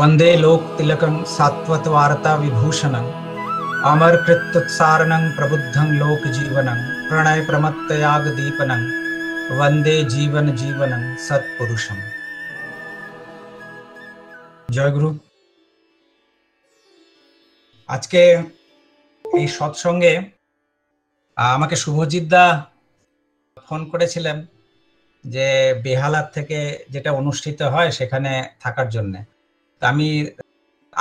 वंदे लोक तिलकं सात्वत वार्ता विभूषणं अमर कृत्युत्सारणं प्रबुद्धं लोक जीवनं प्रणय प्रमत्तयाग दीपनं वंदे जीवन जीवनं सत्पुरुषम। জয় গুরু। আজকে এই সৎসঙ্গে আমাকে শুভজিৎ দা ফোন করেছিলেন যে বেহালার থেকে যেটা অনুষ্ঠিত হয় সেখানে থাকার জন্য। আমি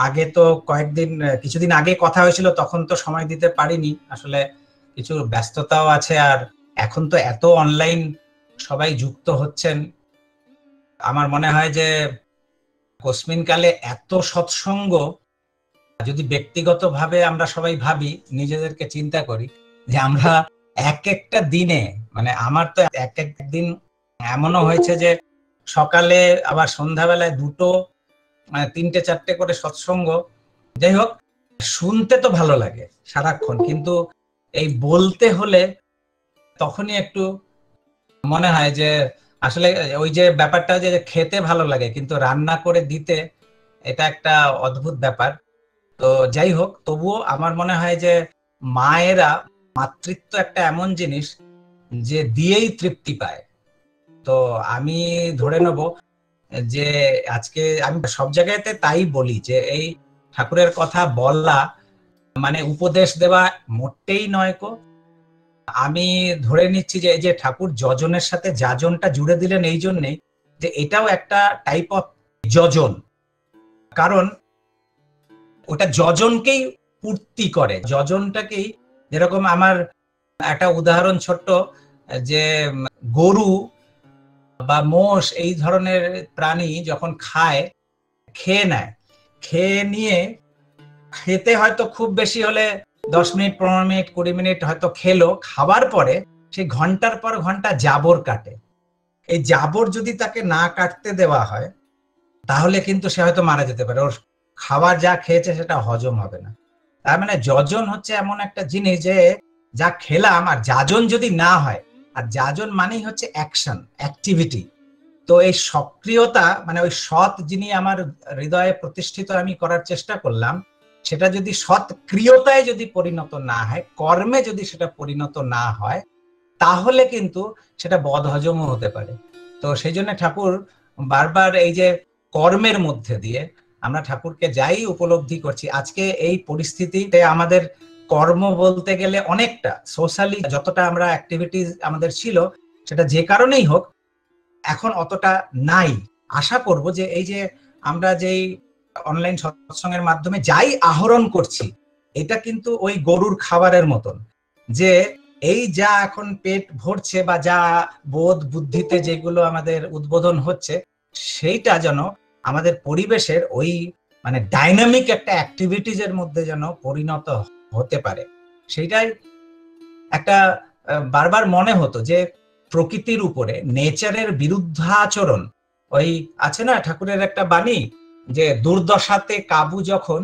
আগে তো কিছুদিন আগে কথা হয়েছিল, তখন তো সময় দিতে পারিনি, আসলে কিছু ব্যস্ততাও আছে। আর এখন তো এত অনলাইন সবাই যুক্ত হচ্ছেন, আমার মনে হয় যে কস্মিন কালে এত সৎসঙ্গ, যদি ব্যক্তিগতভাবে আমরা সবাই ভাবি, নিজেদেরকে চিন্তা করি যে আমরা এক একটা দিনে, মানে আমার তো এক এক দিন এমনও হয়েছে যে সকালে আবার সন্ধ্যাবেলায় দুটো, মানে তিনটে চারটে করে সৎসঙ্গ। যাই হোক, শুনতে তো ভালো লাগে সারাক্ষণ, কিন্তু এই বলতে হলে তখনই একটু মনে হয় যে আসলে ওই যে ব্যাপারটা যে খেতে ভালো লাগে কিন্তু রান্না করে দিতে, এটা একটা অদ্ভুত ব্যাপার। তো যাই হোক, তবুও আমার মনে হয় যে মায়েরা, মাতৃত্ব একটা এমন জিনিস যে দিয়েই তৃপ্তি পায়। তো আমি ধরে নেব যে আজকে আমি সব জায়গাতে তাই বলি যে এই ঠাকুরের কথা বলা মানে উপদেশ দেওয়া মোটেই নয় কো। আমি ধরে নিচ্ছি যে এই যে ঠাকুর যজনের সাথে যাজনটা জুড়ে দিলেন এই জন্যেই যে এটাও একটা টাইপ অফ যজন, কারণ ওটা যজনকেই পূর্তি করে, যজনটাকেই। যেরকম আমার একটা উদাহরণ ছোট্ট, যে গরু বা মোষ এই ধরনের প্রাণী যখন খেয়ে নেয়, খেয়ে নিয়ে খেতে হয়তো খুব বেশি হলে 10 মিনিট 15 মিনিট 20 মিনিট হয়তো খেলো, খাবার পরে সেই ঘন্টার পর ঘন্টা জাবর কাটে। এই জাবর যদি তাকে না কাটতে দেওয়া হয় তাহলে কিন্তু সে হয়তো মারা যেতে পারে, ওর খাবার যা খেয়েছে সেটা হজম হবে না। তার মানে যজন হচ্ছে এমন একটা জিনিস যে যা খেলাম, আর যাজন যদি না হয়, আর যাজন মানেই হচ্ছে অ্যাকশন, অ্যাক্টিভিটি। তো এই সক্রিয়তা, মানে ওই সৎ যিনি আমার হৃদয়ে প্রতিষ্ঠিত আমি করার চেষ্টা করলাম, সেটা যদি সৎ ক্রিয়তায় যদি পরিণত না হয়, কর্মে যদি সেটা পরিণত না হয়, তাহলে কিন্তু সেটা বদহজমও হতে পারে। তো সেই জন্য ঠাকুর বারবার এই যে কর্মের মধ্যে দিয়ে আমরা ঠাকুরকে যাই উপলব্ধি করছি, আজকে এই পরিস্থিতিতে আমাদের কর্ম বলতে গেলে অনেকটা সোশ্যালি যতটা আমরা অ্যাক্টিভিটিস আমাদের ছিল, সেটা যে কারণেই হোক এখন অতটা নাই। আশা করব যে এই যে আমরা যেই অনলাইন সৎসঙ্গের মাধ্যমে যাই আহরণ করছি, এটা কিন্তু ওই গরুর খাবারের মতন, যে এই যা এখন পেট ভরছে বা যা বোধ বুদ্ধিতে যেগুলো আমাদের উদ্বোধন হচ্ছে, সেইটা যেন আমাদের পরিবেশের ওই মানে ডাইনামিক একটা অ্যাক্টিভিটিজের মধ্যে যেন পরিণত হতে পারে। সেইটাই একটা বারবার মনে হতো যে প্রকৃতির উপরে, নেচারের বিরুদ্ধাচরণ, ওই আছে না ঠাকুরের একটা বাণী যে দুর্দশাতে কাবু যখন,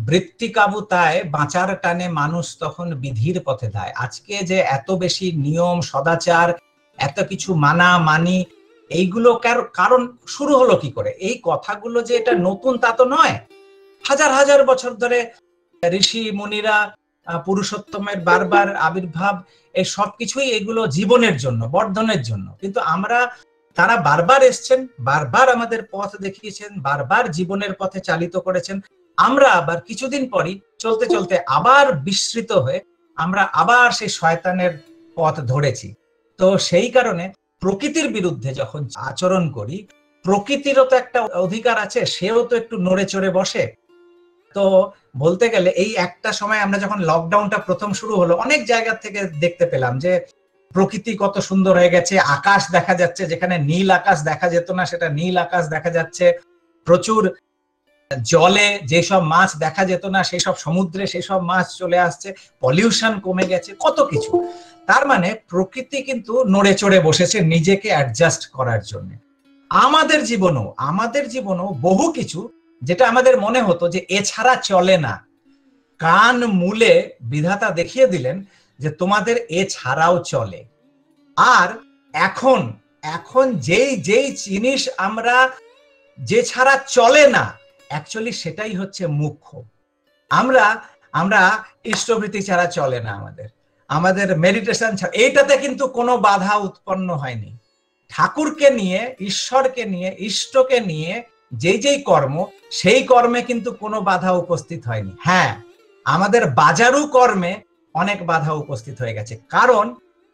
বৃত্তি কাবু তাই, বাঁচার টানে মানুষ তখন বিধির পথে ধায়। আজকে যে এত বেশি নিয়ম সদাচার, এত কিছু মানা মানি, এইগুলো কারণ শুরু হলো কি করে? এই কথাগুলো যে এটা নতুন তা তো নয়, হাজার হাজার বছর ধরে ঋষি মুনিরা, পুরুষোত্তমের বারবার আবির্ভাব, এই সবকিছুই এগুলো জীবনের জন্য, বর্ধনের জন্য। কিন্তু তারা বারবার এসছেন, বারবার আমাদের পথ দেখিয়েছেন, বারবার জীবনের পথে চালিত করেছেন। আমরা আবার কিছুদিন পরই চলতে চলতে আবার বিস্মৃত হয়ে আমরা আবার সেই শয়তানের পথ ধরেছি। তো সেই কারণে প্রকৃতির বিরুদ্ধে যখন আচরণ করি, প্রকৃতিরও তো একটা অধিকার আছে, সেও তো একটু নড়ে চড়ে বসে। তো বলতে গেলে এই একটা সময় আমরা যখন লকডাউনটা প্রথম শুরু হলো, অনেক জায়গা থেকে দেখতে পেলাম যে প্রকৃতি কত সুন্দর হয়ে গেছে, আকাশ দেখা যাচ্ছে, যেখানে নীল আকাশ দেখা যেত না সেটা নীল আকাশ দেখা যাচ্ছে, প্রচুর জলে যেসব মাছ দেখা যেত না সেই সব সমুদ্রে সেই সব মাছ চলে আসছে, পলিউশন কমে গেছে, কত কিছু। তার মানে প্রকৃতি কিন্তু নড়ে চড়ে বসেছে নিজেকে অ্যাডজাস্ট করার জন্য। আমাদের জীবনও বহু কিছু যেটা আমাদের মনে হতো যে এছাড়া চলে না, কান মূলে বিধাতা দেখিয়ে দিলেন যে তোমাদের এছাড়াও চলে। আর এখন যেই যেই জিনিস আমরা যে ছাড়া চলে না, অ্যাকচুয়ালি সেটাই হচ্ছে মুখ্য। আমরা আমরা ইষ্টভৃতি ছাড়া চলে না, আমাদের মেডিটেশন ছাড়া, এইটাতে কিন্তু কোনো বাধা উৎপন্ন হয়নি। ঠাকুরকে নিয়ে, ঈশ্বরকে নিয়ে, ইষ্টকে নিয়ে যেই কর্ম, সেই কর্মে কিন্তু কোনো বাধা উপস্থিত হয়নি। হ্যাঁ, আমাদের বাজারু কর্মে অনেক বাধা উপস্থিত হয়ে গেছে, কারণ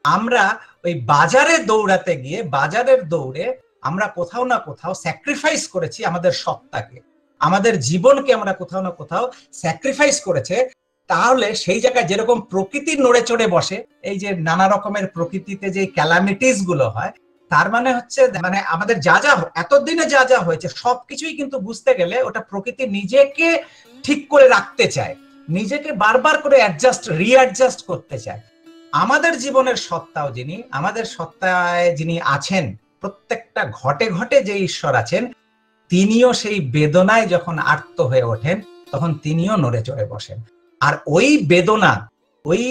আমরা ওই বাজারে দৌড়াতে গিয়ে, বাজারের দৌড়ে আমরা কোথাও না কোথাও স্যাক্রিফাইস করেছি আমাদের সত্তাকে, আমাদের জীবনকে আমরা কোথাও না কোথাও স্যাক্রিফাইস করেছে। তাহলে সেই জায়গায় যেরকম প্রকৃতি নড়ে চড়ে বসে, এই যে নানা রকমের প্রকৃতিতে যে ক্যালামিটিস গুলো হয়, তার মানে হচ্ছে মানে আমাদের যা যা এতদিনে যা যা হয়েছে সবকিছুই কিন্তু বুঝতে গেলে ওটা প্রকৃতি নিজেকে ঠিক করে রাখতে চায়, নিজেকে বারবার করে অ্যাডজাস্ট রিঅ্যাডজাস্ট করতে চায়। আমাদের জীবনের সত্তাও যিনি, আমাদের সত্তায় যিনি আছেন, প্রত্যেকটা ঘটে ঘটে যে ঈশ্বর আছেন, তিনিও সেই বেদনায় যখন আর্ত হয়ে ওঠেন তখন তিনিও নড়ে চড়ে বসেন। আর ওই বেদনা, ওই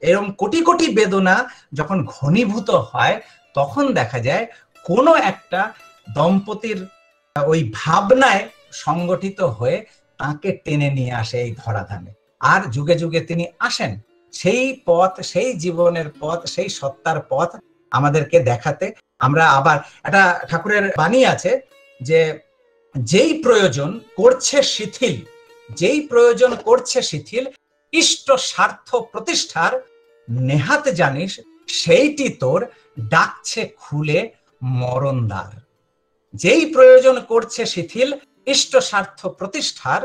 এরকম কোটি কোটি বেদনা যখন ঘনীভূত হয়, তখন দেখা যায় কোনো একটা দম্পতির ওই ভাবনায় সংগঠিত হয়ে তাকে টেনে নিয়ে আসে এই ধরাধামে। আর যুগে যুগে তিনি আসেন সেই পথ, সেই জীবনের পথ, সেই সত্তার পথ আমাদেরকে দেখাতে। আমরা আবার একটা ঠাকুরের বাণী আছে যে যেই প্রয়োজন করছে শিথিল, যেই প্রয়োজন করছে শিথিল, ইষ্ট স্বার্থ প্রতিষ্ঠার নেহাত জানিস সেইটি তোর ডাকছে খুলে মরণদ্বার। যেই প্রয়োজন করছে শিথিল, ইষ্ট স্বার্থ প্রতিষ্ঠার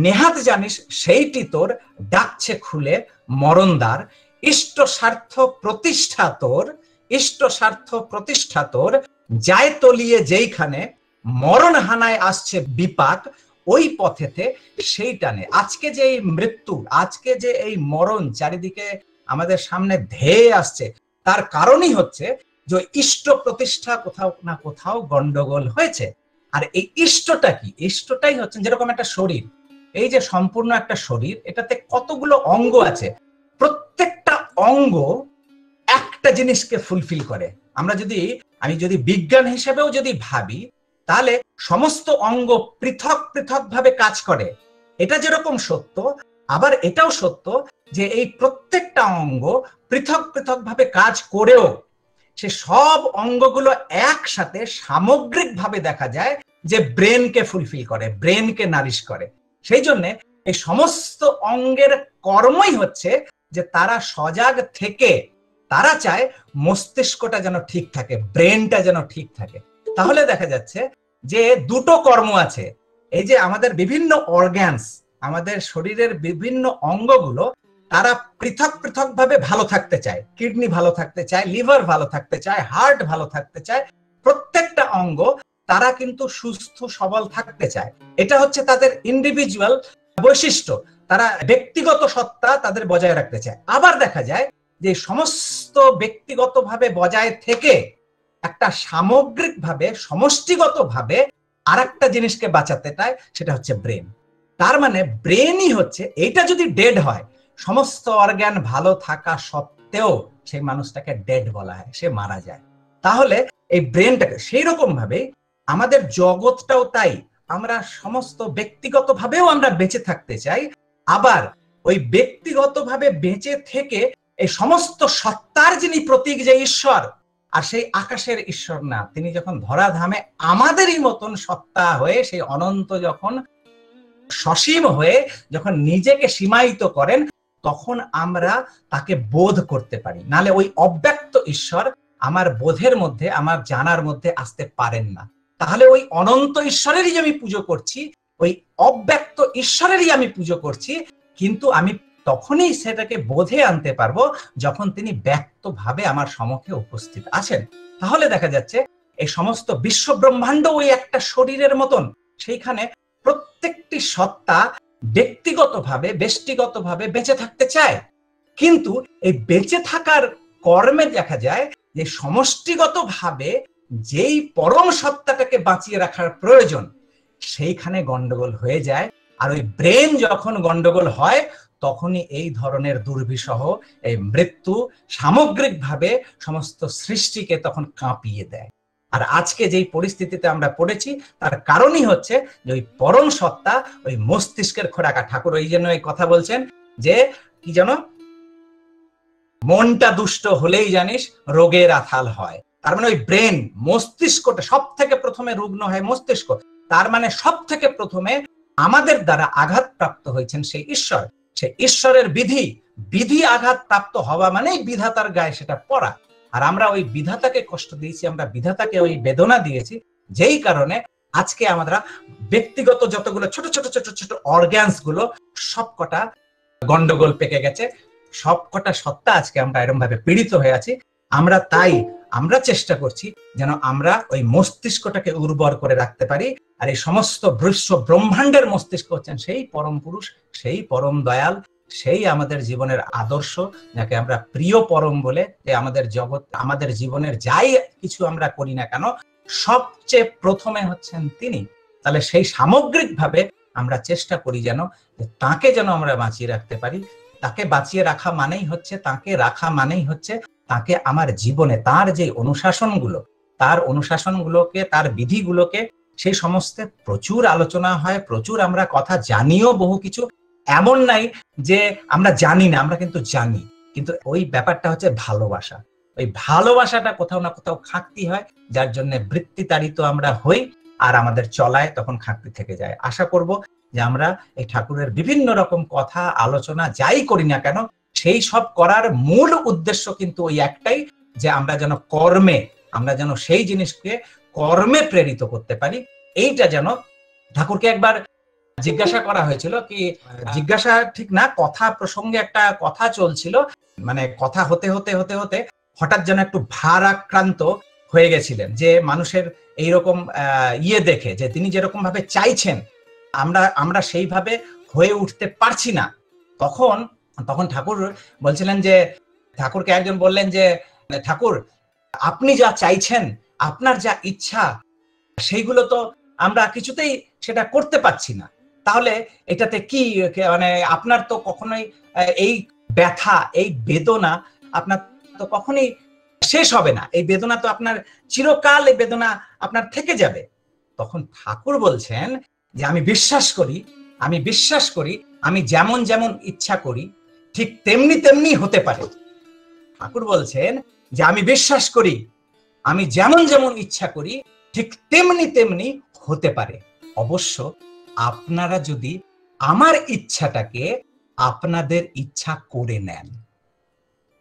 নেহাত জানিস সেইটি তোর ডাকছে খুলে মরণদ্বার। ইষ্ট স্বার্থ প্রতিষ্ঠা তোর, ইষ্ট স্বার্থ প্রতিষ্ঠা তোর যায় তলিয়ে যেইখানে, মরণ হানায় আসছে বিপাক ওই পথেতে সেই টানে। আজকে যে এই মৃত্যু, আজকে যে এই মরণ চারিদিকে আমাদের সামনে ধেয়ে আসছে, তার কারণই হচ্ছে যে ইষ্ট প্রতিষ্ঠা কোথাও না কোথাও গন্ডগোল হয়েছে। আর এই ইষ্টটা কি? ইষ্টটাই হচ্ছে যেরকম একটা শরীর, এই যে সম্পূর্ণ একটা শরীর, এটাতে কতগুলো অঙ্গ আছে, প্রত্যেকটা অঙ্গ একটা জিনিসকে ফুলফিল করে। আমি যদি বিজ্ঞান হিসেবেও যদি ভাবি, তাহলে সমস্ত অঙ্গ পৃথক পৃথক ভাবে কাজ করে। এটা যেরকম সত্য, আবার এটাও সত্য যে এই প্রত্যেকটা অঙ্গ পৃথক পৃথক ভাবে কাজ করেও সে সব অঙ্গগুলো একসাথে সামগ্রিক ভাবে দেখা যায় যে ব্রেনকে ফুলফিল করে, ব্রেনকে নারিশ করে। সেই জন্য এই সমস্ত অঙ্গের কর্মই হচ্ছে যে তারা সজাগ থেকে তারা চায় মস্তিষ্কটা যেন ঠিক থাকে, ব্রেনটা যেন ঠিক থাকে। তাহলে দেখা যাচ্ছে যে দুটো কর্ম আছে। এই যে আমাদের বিভিন্ন অর্গানস, আমাদের শরীরের বিভিন্ন অঙ্গগুলো তারা পৃথক পৃথক ভাবে ভালো থাকতে চায়। কিডনি ভালো থাকতে চায়, লিভার ভালো থাকতে চায়, হার্ট ভালো থাকতে চায়, প্রত্যেকটা অঙ্গ তারা কিন্তু সুস্থ সবল থাকতে চায়। এটা হচ্ছে তাদের ইন্ডিভিজুয়াল বৈশিষ্ট্য, তারা ব্যক্তিগত সত্তা তাদের বজায় রাখতে চায়। আবার দেখা যায় যে সমস্ত ব্যক্তিগতভাবে বজায় থেকে একটা সামগ্রিকভাবে সমষ্টিগতভাবে আর একটা জিনিসকে বাঁচাতে চায়, সেটা হচ্ছে ব্রেন। তার মানে ব্রেনই হচ্ছে, এইটা যদি ডেড হয়, সমস্ত অর্গান ভালো থাকা সত্ত্বেও সেই মানুষটাকে ডেড বলা হয়, সে মারা যায়। তাহলে এই ব্রেনটাকে সেই রকম ভাবে আমাদের জগৎটাও তাই, আমরা সমস্ত ব্যক্তিগতভাবেও আমরা বেঁচে থাকতে চাই, আবার ওই ব্যক্তিগতভাবে বেঁচে থেকে এই সমস্ত সত্তার যিনি প্রতীক যে ঈশ্বর, আর সেই আকাশের ঈশ্বর না, তিনি যখন ধরাধামে আমাদেরই মতন সত্তা হয়ে সেই অনন্ত যখন সসীম হয়ে যখন নিজেকে সীমায়িত করেন, তখন আমরা তাকে বোধ করতে পারি। নালে ওই অব্যক্ত ঈশ্বর আমার বোধের মধ্যে, আমার জানার মধ্যে আসতে পারেন না। তাহলে ওই অনন্ত ঈশ্বরেরই আমি পুজো করছি, ওই অব্যক্ত ঈশ্বরেরই আমি পুজো করছি, কিন্তু আমি তখনই সেটাকে বোধে আনতে পারবো যখন তিনি ব্যক্তভাবে আমার সম্মুখে উপস্থিত আছেন। তাহলে দেখা যাচ্ছে এই সমস্ত বিশ্ব ব্রহ্মাণ্ড ওই একটা শরীরের মতন, সেইখানে প্রত্যেকটি সত্তা ব্যক্তিগতভাবে ব্যষ্টিগতভাবে বেঁচে থাকতে চায়, কিন্তু এই বেঁচে থাকার কর্মে দেখা যায় যে সমষ্টিগতভাবে যেই পরম সত্তাটাকে বাঁচিয়ে রাখার প্রয়োজন, সেইখানে গন্ডগোল হয়ে যায়। আর ওই ব্রেন যখন গন্ডগোল হয়, তখনই এই ধরনের দুর্বিষহ এই মৃত্যু সামগ্রিকভাবে সমস্ত সৃষ্টিকে তখন কাঁপিয়ে দেয়। আর আজকে যেই পরিস্থিতিতে আমরা পড়েছি তার কারণই হচ্ছে যে ওই পরম সত্তা ওই মস্তিষ্কের খোরাকা। ঠাকুর ওই জন্য এই কথা বলছেন যে কি যেন, মনটা দুষ্ট হলেই জানিস রোগের আথাল হয়। তার মানে ওই ব্রেন, মস্তিষ্কটা সব থেকে প্রথমে রুগ্ন হয় মস্তিষ্ক। তার মানে সব থেকে প্রথমে আমাদের দ্বারা আঘাতপ্রাপ্ত হয়েছেন সেই ঈশ্বর, সেই ঈশ্বরের বিধি। বিধি আঘাত প্রাপ্ত হওয়া মানেই বিধাতার গায়ে সেটা পড়া। আর আমরা ওই বিধাতাকে কষ্ট দিয়েছি, আমরা বিধাতাকে ওই বেদনা দিয়েছি, যেই কারণে আজকে আমরা ব্যক্তিগত যতগুলো ছোট ছোট ছোট ছোট অর্গ্যানস গুলো সবকটা গন্ডগোল পেকে গেছে, সবকটা সত্তা আজকে আমরা এরকম ভাবে পীড়িত হয়ে আছি। আমরা চেষ্টা করছি যেন আমরা ওই মস্তিষ্কটাকে উর্বর করে রাখতে পারি। আর এই সমস্ত বিশ্ব ব্রহ্মাণ্ডের মস্তিষ্ক হচ্ছেন সেই পরম পুরুষ, সেই পরম দয়াল, সেই আমাদের জীবনের আদর্শ, যাকে আমরা প্রিয় পরম বলে, যে আমাদের জগৎ, আমাদের জীবনের যাই কিছু আমরা করি না কেন সবচেয়ে প্রথমে হচ্ছেন তিনি। তাহলে সেই সামগ্রিকভাবে আমরা চেষ্টা করি যেন তাকে যেন আমরা বাঁচিয়ে রাখতে পারি। তাকে বাঁচিয়ে রাখা মানেই হচ্ছে, তাকে রাখা মানেই হচ্ছে তাকে আমার জীবনে তার যে অনুশাসনগুলো, তার অনুশাসনগুলোকে, তার বিধিগুলোকে, সেই সমস্ত প্রচুর আলোচনা হয়, প্রচুর আমরা কথা জানিও বহু কিছু। এমন নাই যে আমরা জানি না, আমরা কিন্তু জানি। কিন্তু ওই ব্যাপারটা হচ্ছে ভালোবাসা। ওই ভালোবাসাটা কোথাও না কোথাও খাঁকতি হয়, যার জন্য বৃত্তিতাড়িত আমরা হই, আর আমাদের চলায় তখন খাঁকতি থেকে যায়। আশা করব যে আমরা এই ঠাকুরের বিভিন্ন রকম কথা আলোচনা যাই করি না কেন, সেই সব করার মূল উদ্দেশ্য কিন্তু ওই একটাই, যে আমরা যেন কর্মে, আমরা যেন সেই জিনিসকে কর্মে প্রেরিত করতে পারি। এইটা যেন, ঠাকুরকে একবার জিজ্ঞাসা করা হয়েছিল, কি জিজ্ঞাসা ঠিক না, কথা প্রসঙ্গে একটা কথা চলছিল, মানে কথা হতে হতে হতে হতে হঠাৎ যেন একটু ভারাক্রান্ত হয়ে গেছিলেন, যে মানুষের এইরকম ইয়ে দেখে, যে তিনি যেরকম ভাবে চাইছেন আমরা সেইভাবে হয়ে উঠতে পারছি না। তখন ঠাকুর বলছিলেন যে, ঠাকুরকে একজন বললেন যে, ঠাকুর আপনি যা চাইছেন, আপনার যা ইচ্ছা, সেইগুলো তো আমরা কিছুতেই সেটা করতে পারছি না। তাহলে এটাতে কি, মানে আপনার তো কখনোই এই ব্যথা, এই বেদনা আপনার তো কখনোই শেষ হবে না, এই বেদনা তো আপনার চিরকাল, এই বেদনা আপনার থেকে যাবে। তখন ঠাকুর বলছেন যে আমি বিশ্বাস করি আমি যেমন যেমন ইচ্ছা করি ঠিক তেমনি তেমনি হতে পারে। ঠাকুর বলছেন যে আমি বিশ্বাস করি আমি যেমন যেমন ইচ্ছা করি ঠিক তেমনি তেমনি হতে পারে। অবশ্য আপনারা যদি আমার ইচ্ছাটাকে আপনাদের ইচ্ছা করে নেন।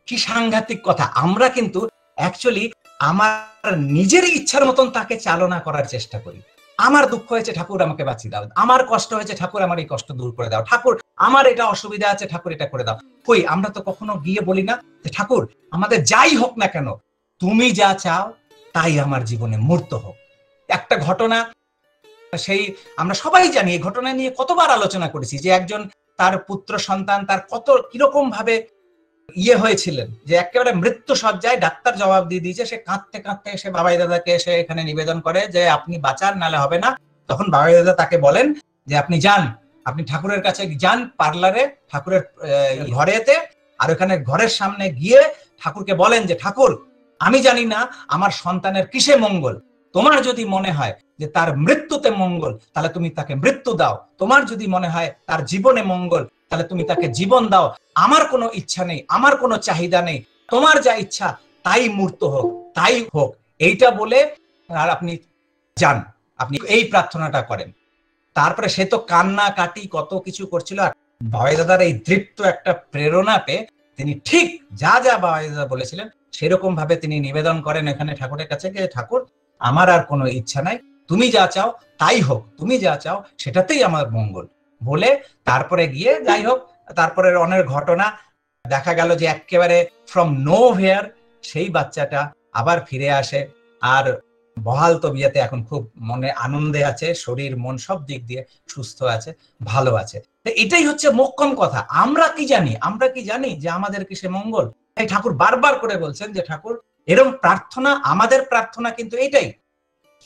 কি সাংঘাতিক কথা! আমরা কিন্তু অ্যাকচুয়ালি আমার নিজের ইচ্ছার মতন তাকে চালনা করার চেষ্টা করি। আমার দুঃখ হয়েছে, ঠাকুর আমাকে বাঁচিয়ে দাও। আমার কষ্ট হয়েছে, ঠাকুর আমার এই কষ্ট দূর করে দাও। ঠাকুর আমার এটা অসুবিধা আছে, ঠাকুর এটা করে দাও। কই, আমরা তো কখনো গিয়ে বলি না যে ঠাকুর আমাদের যাই হোক না কেন তুমি যা চাও তাই আমার জীবনে মূর্ত হোক। একটা ঘটনা, সেই আমরা সবাই জানি, এই ঘটনা নিয়ে কতবার আলোচনা করেছি, যে একজন তার পুত্র সন্তান তার কত কিরকম ভাবে ইয়ে হয়েছিলেন, যে একেবারে মৃত্যু সজ্জায়, ডাক্তার জবাব দিয়ে দিয়েছে, সে কাঁদতে কাঁদতে এসে বাবাই দাদাকে এসে এখানে নিবেদন করে যে আপনি বাঁচান, নালে হবে না। তখন বাবাই দাদা তাকে বলেন যে আপনি যান, আপনি ঠাকুরের কাছে যান, পার্লারে ঠাকুরের ঘরেতে, আর ওখানে ঘরের সামনে গিয়ে ঠাকুরকে বলেন যে ঠাকুর আমি জানি না আমার সন্তানের কিসে মঙ্গল, তোমার যদি মনে হয় যে তার মৃত্যুতে মঙ্গল তাহলে তুমি তাকে মৃত্যু দাও, তোমার যদি মনে হয় তার জীবনে মঙ্গল তাহলে তুমি তাকে জীবন দাও। আমার কোনো ইচ্ছা নেই, আমার কোনো চাহিদা নেই, তোমার যা ইচ্ছা তাই মূর্ত হোক, তাই হোক। এইটা বলে আর আপনি যান, আপনি এই প্রার্থনাটা করেন। তারপরে সে তো কান্না কাটি কত কিছু করছিল, আর বাবাই দাদার এই দৃপ্ত একটা প্রেরণা পেয়ে তিনি ঠিক যা যা বাবাই দাদা বলেছিলেন সেরকম ভাবে তিনি নিবেদন করেন এখানে ঠাকুরের কাছে, ঠাকুর আমার আর কোনো ইচ্ছা নাই, তুমি যা চাও তাই হোক, তুমি যা চাও সেটাতেই আমার মঙ্গল বলে তারপরে গিয়ে, যাই হোক, তারপরে অনেক ঘটনা দেখা গেল যে একেবারে ফ্রম নো হেয়ার সেই বাচ্চাটা আবার ফিরে আসে, আর বহাল তবিয়তে এখন খুব মনে আনন্দে আছে, শরীর মন সব দিক দিয়ে সুস্থ আছে, ভালো আছে। এটাই হচ্ছে মোক্ষম কথা। আমরা কি জানি যে আমাদের কিসে মঙ্গল? তাই ঠাকুর বারবার করে বলছেন যে ঠাকুর এরকম প্রার্থনা, আমাদের প্রার্থনা কিন্তু এটাই।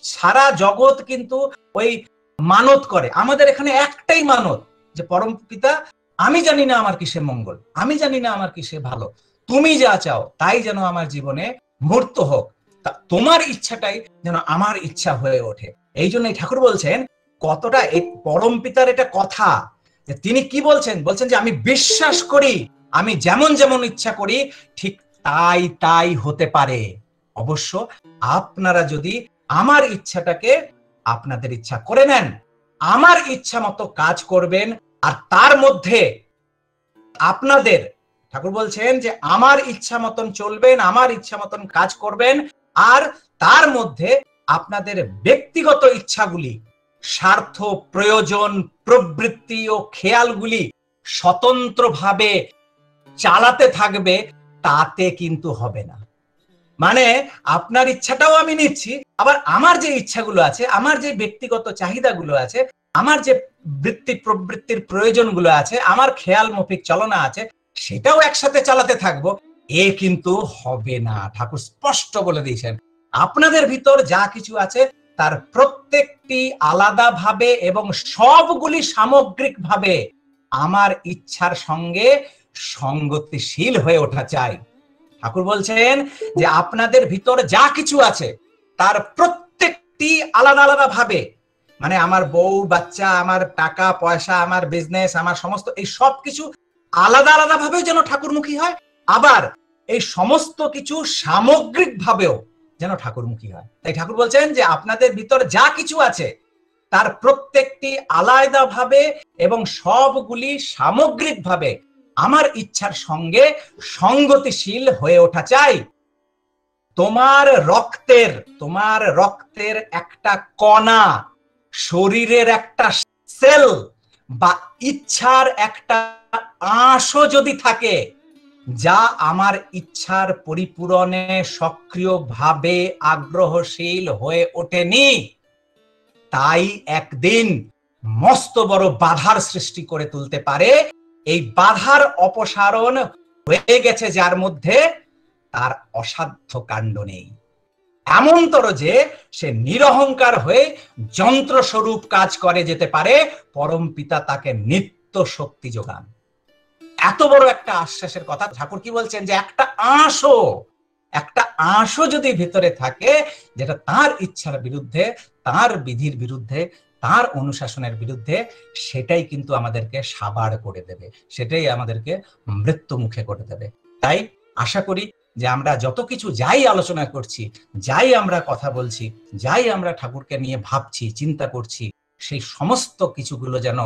সারা জগৎ কিন্তু ওই মানত করে, আমাদের এখানে একটাই মানত, যে পরম পিতা আমি জানি না আমার কিসে মঙ্গল, আমি জানি না আমার কিসে ভালো, তুমি যা চাও তাই যেন আমার জীবনে মূর্ত হোক, তোমার ইচ্ছাটাই যেন আমার ইচ্ছা হয়ে ওঠে। এই জন্যই ঠাকুর বলছেন কতটা এই পরম পিতার এটা কথা, যে তিনি কি বলছেন, বলছেন যে আমি বিশ্বাস করি আমি যেমন যেমন ইচ্ছা করি ঠিক তাই তাই হতে পারে। অবশ্য আপনারা যদি আমার ইচ্ছাটাকে আপনাদের ইচ্ছা করে নেন, আমার ইচ্ছা মতো কাজ করবেন, আর তার মধ্যে আপনাদের, ঠাকুর বলছেন যে আমার ইচ্ছা মতন চলবেন, আমার ইচ্ছা মতন কাজ করবেন, আর তার মধ্যে আপনাদের ব্যক্তিগত ইচ্ছাগুলি, স্বার্থ, প্রয়োজন, প্রবৃত্তি ও খেয়ালগুলি স্বতন্ত্রভাবে চালাতে থাকবে, তাতে কিন্তু হবে না। মানে আপনার ইচ্ছাটাও আমি নিচ্ছি, আবার আমার যে ইচ্ছাগুলো আছে, আমার যে ব্যক্তিগত চাহিদাগুলো আছে, আমার যে বৃত্তি প্রবৃত্তির প্রয়োজনগুলো আছে, আমার খেয়াল মাফিক চলনা আছে, সেটাও একসাথে চালাতে থাকবো, এ কিন্তু হবে না। ঠাকুর স্পষ্ট বলে দিয়েছেন আপনাদের ভিতর যা কিছু আছে তার প্রত্যেকটি আলাদাভাবে এবং সবগুলি সামগ্রিকভাবে আমার ইচ্ছার সঙ্গে সঙ্গতিশীল হয়ে ওঠা চাই। ঠাকুর বলছেন যে আপনাদের ভিতর যা কিছু আছে তার প্রত্যেকটি আলাদা আলাদা ভাবে, মানে আমার বউ বাচ্চা, আমার টাকা পয়সা, আমার বিজনেস, আমার সমস্ত এই সব কিছু আলাদা আলাদা ভাবে যেন ঠাকুরমুখী হয়, আবার এই সমস্ত কিছু সামগ্রিক ভাবেও যেন ঠাকুরমুখী হয়। তাই ঠাকুর বলছেন যে আপনাদের ভিতর যা কিছু আছে তার প্রত্যেকটি আলাদা ভাবে এবং সবগুলি সামগ্রিক ভাবে আমার ইচ্ছার সঙ্গে সঙ্গতিশীল হয়ে ওঠা চাই। তোমার রক্তের একটা কণা, শরীরের একটা সেল বা ইচ্ছার একটা আঁশও যদি থাকে যা আমার ইচ্ছার পরিপূরণে সক্রিয়ভাবে আগ্রহশীল হয়ে ওঠেনি, তাই একদিন মস্ত বড় বাধার সৃষ্টি করে তুলতে পারে। এই বাধার অপসারণ হয়ে গেছে যার মধ্যে, তার অসাধ্য কাণ্ড নেই, এমনতর যে সে নিরহংকার হয়ে যন্ত্রস্বরূপ কাজ করে যেতে পারে, পরম পিতা তাকে নিত্য শক্তি যোগান। এত বড় একটা আশ্বাসের কথা ঠাকুর কি বলছেন যে একটা আঁশও যদি ভিতরে থাকে যেটা তার ইচ্ছার বিরুদ্ধে, তার বিধির বিরুদ্ধে, তার অনুশাসনের বিরুদ্ধে, সেটাই কিন্তু আমাদেরকে সাবার করে দেবে, সেটাই আমাদেরকে মৃত্যু মুখে করে দেবে। তাই আশা করি যে আমরা যত কিছু যাই আলোচনা করছি, যাই আমরা কথা বলছি, যাই আমরা ঠাকুরকে নিয়ে ভাবছি, চিন্তা করছি, সেই সমস্ত কিছুগুলো যেন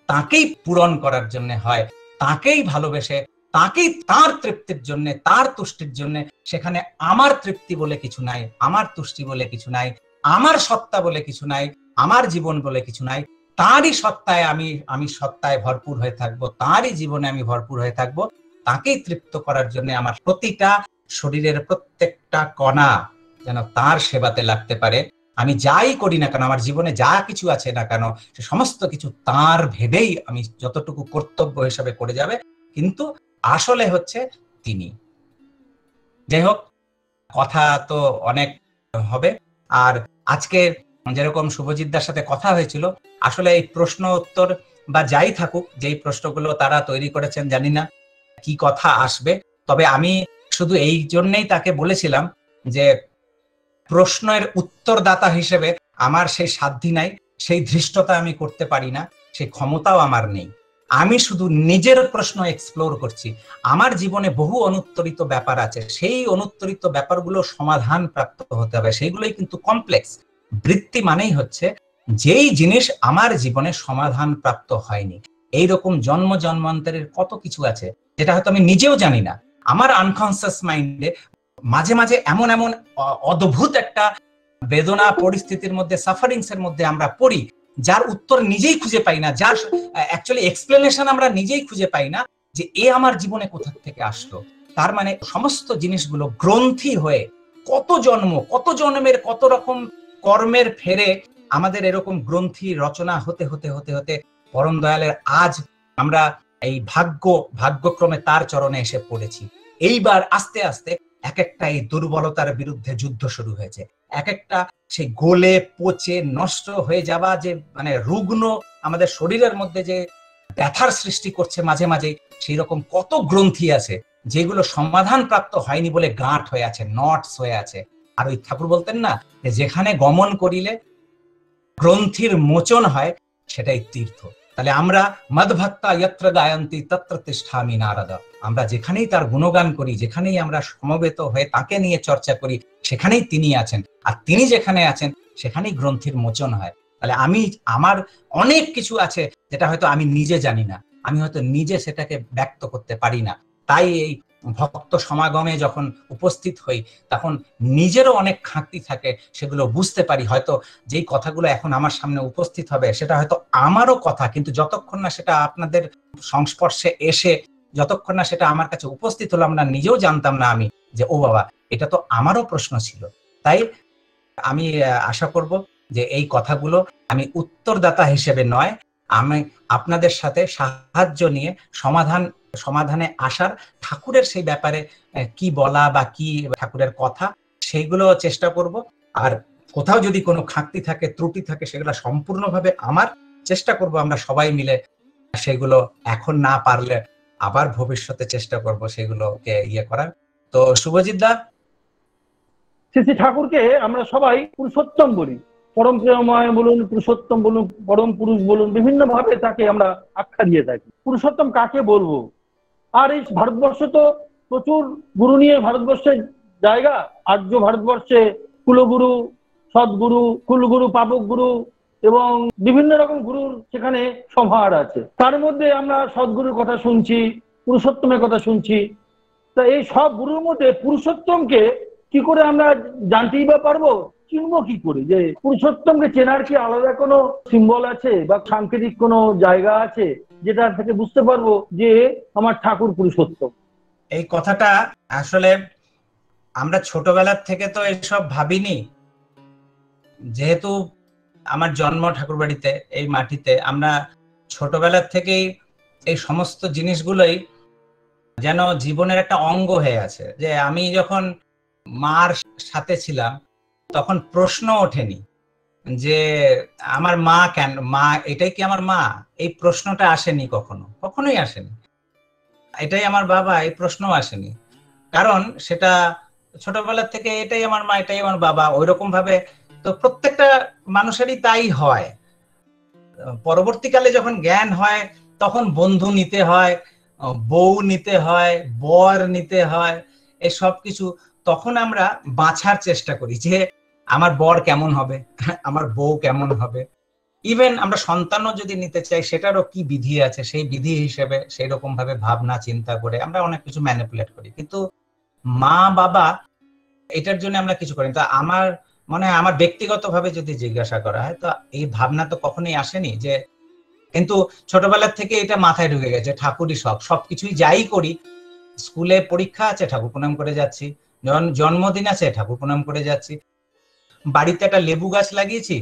তাকেই পূরণ করার জন্য হয়, তাকেই ভালোবেসে, তাকেই তার তৃপ্তির জন্য, তার তুষ্টির জন্য। সেখানে আমার তৃপ্তি বলে কিছু নাই, আমার তুষ্টি বলে কিছু নাই, আমার সত্তা বলে কিছু নাই, আমার জীবন বলে কিছু নাই। তারই সত্তায় আমি সত্তায় ভরপুর হয়ে থাকবো, তারই জীবনে আমি ভরপুর হয়ে থাকবো। তাকেই তৃপ্ত করার জন্য আমার প্রতিটা শরীরের প্রত্যেকটা কণা যেন তার সেবাতে লাগতে পারে। আমি যাই করি না কেন, আমার জীবনে যা কিছু আছে না কেন, সে সমস্ত কিছু তার ভেবেই আমি যতটুকু কর্তব্য হিসাবে করে যাবে, কিন্তু আসলে হচ্ছে তিনি। যাই হোক, কথা তো অনেক হবে। আর আজকে যেরকম শুভজিৎদার সাথে কথা হয়েছিল, আসলে এই প্রশ্ন উত্তর বা যাই থাকুক, যেই প্রশ্নগুলো তারা তৈরি করেছেন, জানি না কি কথা আসবে, তবে আমি শুধু এই জন্যই তাকে বলেছিলাম যে প্রশ্নের উত্তরদাতা হিসেবে আমার সেই সাধ্যি নাই, সেই ধৃষ্টতা আমি করতে পারি না, সেই ক্ষমতাও আমার নেই। আমি শুধু নিজের প্রশ্ন এক্সপ্লোর করছি। আমার জীবনে বহু অনুত্তরিত ব্যাপার আছে, সেই অনুত্তরিত ব্যাপারগুলো সমাধান প্রাপ্ত হতে হবে, সেইগুলোই কিন্তু কমপ্লেক্স। বৃত্তি মানেই হচ্ছে যেই জিনিস আমার জীবনে সমাধান প্রাপ্ত হয়নি। এইরকম জন্ম জন্মান্তরের কত কিছু আছে যেটা হয়তো আমি নিজেও জানি না। আমার আনকনসিয়াস মাইন্ডে মাঝে মাঝে এমন এমন অদ্ভুত একটা বেদনা পরিস্থিতির মধ্যে, সাফারিংস এর মধ্যে আমরা পড়ি, যার উত্তর নিজেই খুঁজে পাই না, যার অ্যাকচুয়ালি এক্সপ্লেনেশন আমরা নিজেই খুঁজে পাই না, যে এ আমার জীবনে কোথা থেকে আসলো। তার মানে সমস্ত জিনিসগুলো গ্রন্থি হয়ে কত জন্ম, কত জন্মের কত রকম কর্মের ফেরে আমাদের এরকম গ্রন্থি রচনা হতে হতে হতে হতে পরম দয়ালের আজ আমরা এই ভাগ্যক্রমে তার চরণে এসে পড়েছি। এইবার আস্তে আস্তে এক একটা এই দুর্বলতার বিরুদ্ধে যুদ্ধ শুরু হয়েছে, এক একটা সেই গলে পচে নষ্ট হয়ে যাওয়া যে মানে রুগ্ন আমাদের শরীরের মধ্যে যে ব্যথার সৃষ্টি করছে মাঝে মাঝে, সেই রকম কত গ্রন্থি আছে যেগুলো সমাধান প্রাপ্ত হয়নি বলে গাঁট হয়ে আছে, নটস হয়ে আছে। আর ওই ঠাকুর বলতেন না যে যেখানে গমন করিলে গ্রন্থির মোচন হয় সেটাই তীর্থ। তাহলে আমরা মদভক্তা যত্র গায়ন্তি তত্র তিষ্ঠামি নারদ, আমরা যেখানেই তার গুণগান করি, যেখানেই আমরা সমবেত হয়ে তাকে নিয়ে চর্চা করি, সেখানেই তিনি আছেন। আর তিনি যেখানে আছেন সেখানেই গ্রন্থির মোচন হয়। তাহলে আমার অনেক কিছু আছে যেটা হয়তো আমি নিজে জানি না, আমি হয়তো নিজে সেটাকে ব্যক্ত করতে পারি না। তাই এই ভক্ত সমাগমে যখন উপস্থিত হই তখন নিজেরও অনেক খাঁটি থাকে, সেগুলো বুঝতে পারি। হয়তো যেই কথাগুলো এখন আমার সামনে উপস্থিত হবে সেটা হয়তো আমারও কথা, কিন্তু যতক্ষণ না সেটা আপনাদের সংস্পর্শে এসে, যতক্ষণ না সেটা আমার কাছে উপস্থিত হলো, আমরা নিজেও জানতাম না আমি যে ও বাবা এটা তো আমারও প্রশ্ন ছিল। তাই আমি আশা করব যে এই কথাগুলো আমি উত্তরদাতা হিসেবে নয়, আমি আপনাদের সাথে সাহায্য নিয়ে সমাধানে আসার, ঠাকুরের সেই ব্যাপারে কি বলা বা কি ঠাকুরের কথা সেইগুলো চেষ্টা করব। আর কোথাও যদি কোনো খাঁটি থাকে, ত্রুটি থাকে, সেগুলো সম্পূর্ণভাবে আমার চেষ্টা করব আমরা সবাই মিলে সেগুলো এখন না পারলে আবার ভবিষ্যতে চেষ্টা করব সেগুলোকে ইয়ে করার। তো শুভজিৎ দা, শ্রী ঠাকুরকে আমরা সবাই পুরুষোত্তম বলি, পরম প্রেমময় বলুন, পুরুষোত্তম বলুন, পরম পুরুষ বলুন, বিভিন্ন ভাবে তাকে আমরা আখ্যা দিয়ে থাকি। পুরুষোত্তম কাকে বলবো? আর এই ভারতবর্ষ তো প্রচুর গুরু নিয়ে ভারতবর্ষের জায়গা। আর্য ভারতবর্ষে কুলগুরু, সদ্গুরু, কুলগুরু, পাবক গুরু এবং বিভিন্ন রকম গুরুর সেখানে সমাহার আছে। তার মধ্যে আমরা সদ্গুরুর কথা শুনছি, পুরুষোত্তমের কথা শুনছি। তা এই সব গুরুর মধ্যে পুরুষোত্তমকে কি করে আমরা জানতেই বা পারবো, চিনবো কি করে? যে পুরুষোত্তমকে চেনার কি আলাদা কোনো সিম্বল আছে বা সাংকেতিক কোনো জায়গা আছে যেটা থেকে বুঝতে পারবো যে আমার ঠাকুর পুরুষোত্তম? এই কথাটা আসলে আমরা ছোটবেলার থেকে তো এসব ভাবিনি। যেহেতু আমার জন্ম ঠাকুরবাড়িতে, এই মাটিতে, আমরা ছোটবেলার থেকেই এই সমস্ত জিনিসগুলোই যেন জীবনের একটা অঙ্গ হয়ে আছে। যে আমি যখন মার সাথে ছিলাম তখন প্রশ্ন ওঠেনি যে আমার মা কেন, মা এটাই কি আমার মা, এই প্রশ্নটা আসেনি, কখনোই আসেনি। এটাই আমার বাবা, এই প্রশ্ন আসেনি, কারণ সেটা ছোটবেলার থেকে এটাই আমার মা, এটাই আমার বাবা, ওইরকম ভাবে তো প্রত্যেকটা মানুষেরই তাই হয়। পরবর্তীকালে যখন জ্ঞান হয় তখন বন্ধু নিতে হয়, বউ নিতে হয়, বর নিতে হয়, এই সব কিছু তখন আমরা বাছার চেষ্টা করি যে আমার বর কেমন হবে, আমার বউ কেমন হবে। ইভেন আমরা সন্তানও যদি নিতে চাই সেটারও কি বিধি আছে, সেই বিধি হিসেবে সেই রকম ভাবে ভাবনা চিন্তা করে আমরা অনেক কিছু ম্যানিপুলেট করি। কিন্তু মা বাবা এটার জন্য আমরা কিছু করি। তো আমার মনে হয়, আমার ব্যক্তিগতভাবে যদি জিজ্ঞাসা করা হয়, তো এই ভাবনা তো কখনোই আসেনি যে, কিন্তু ছোটবেলার থেকে এটা মাথায় ঢুকে গেছে ঠাকুরই সবকিছুই যাই করি। স্কুলে পরীক্ষা আছে, ঠাকুর প্রণাম করে যাচ্ছি, জন্মদিন আছে, ঠাকুর প্রণাম করে যাচ্ছি, বাড়িতে একটা লেবু গাছ লাগিয়েছি,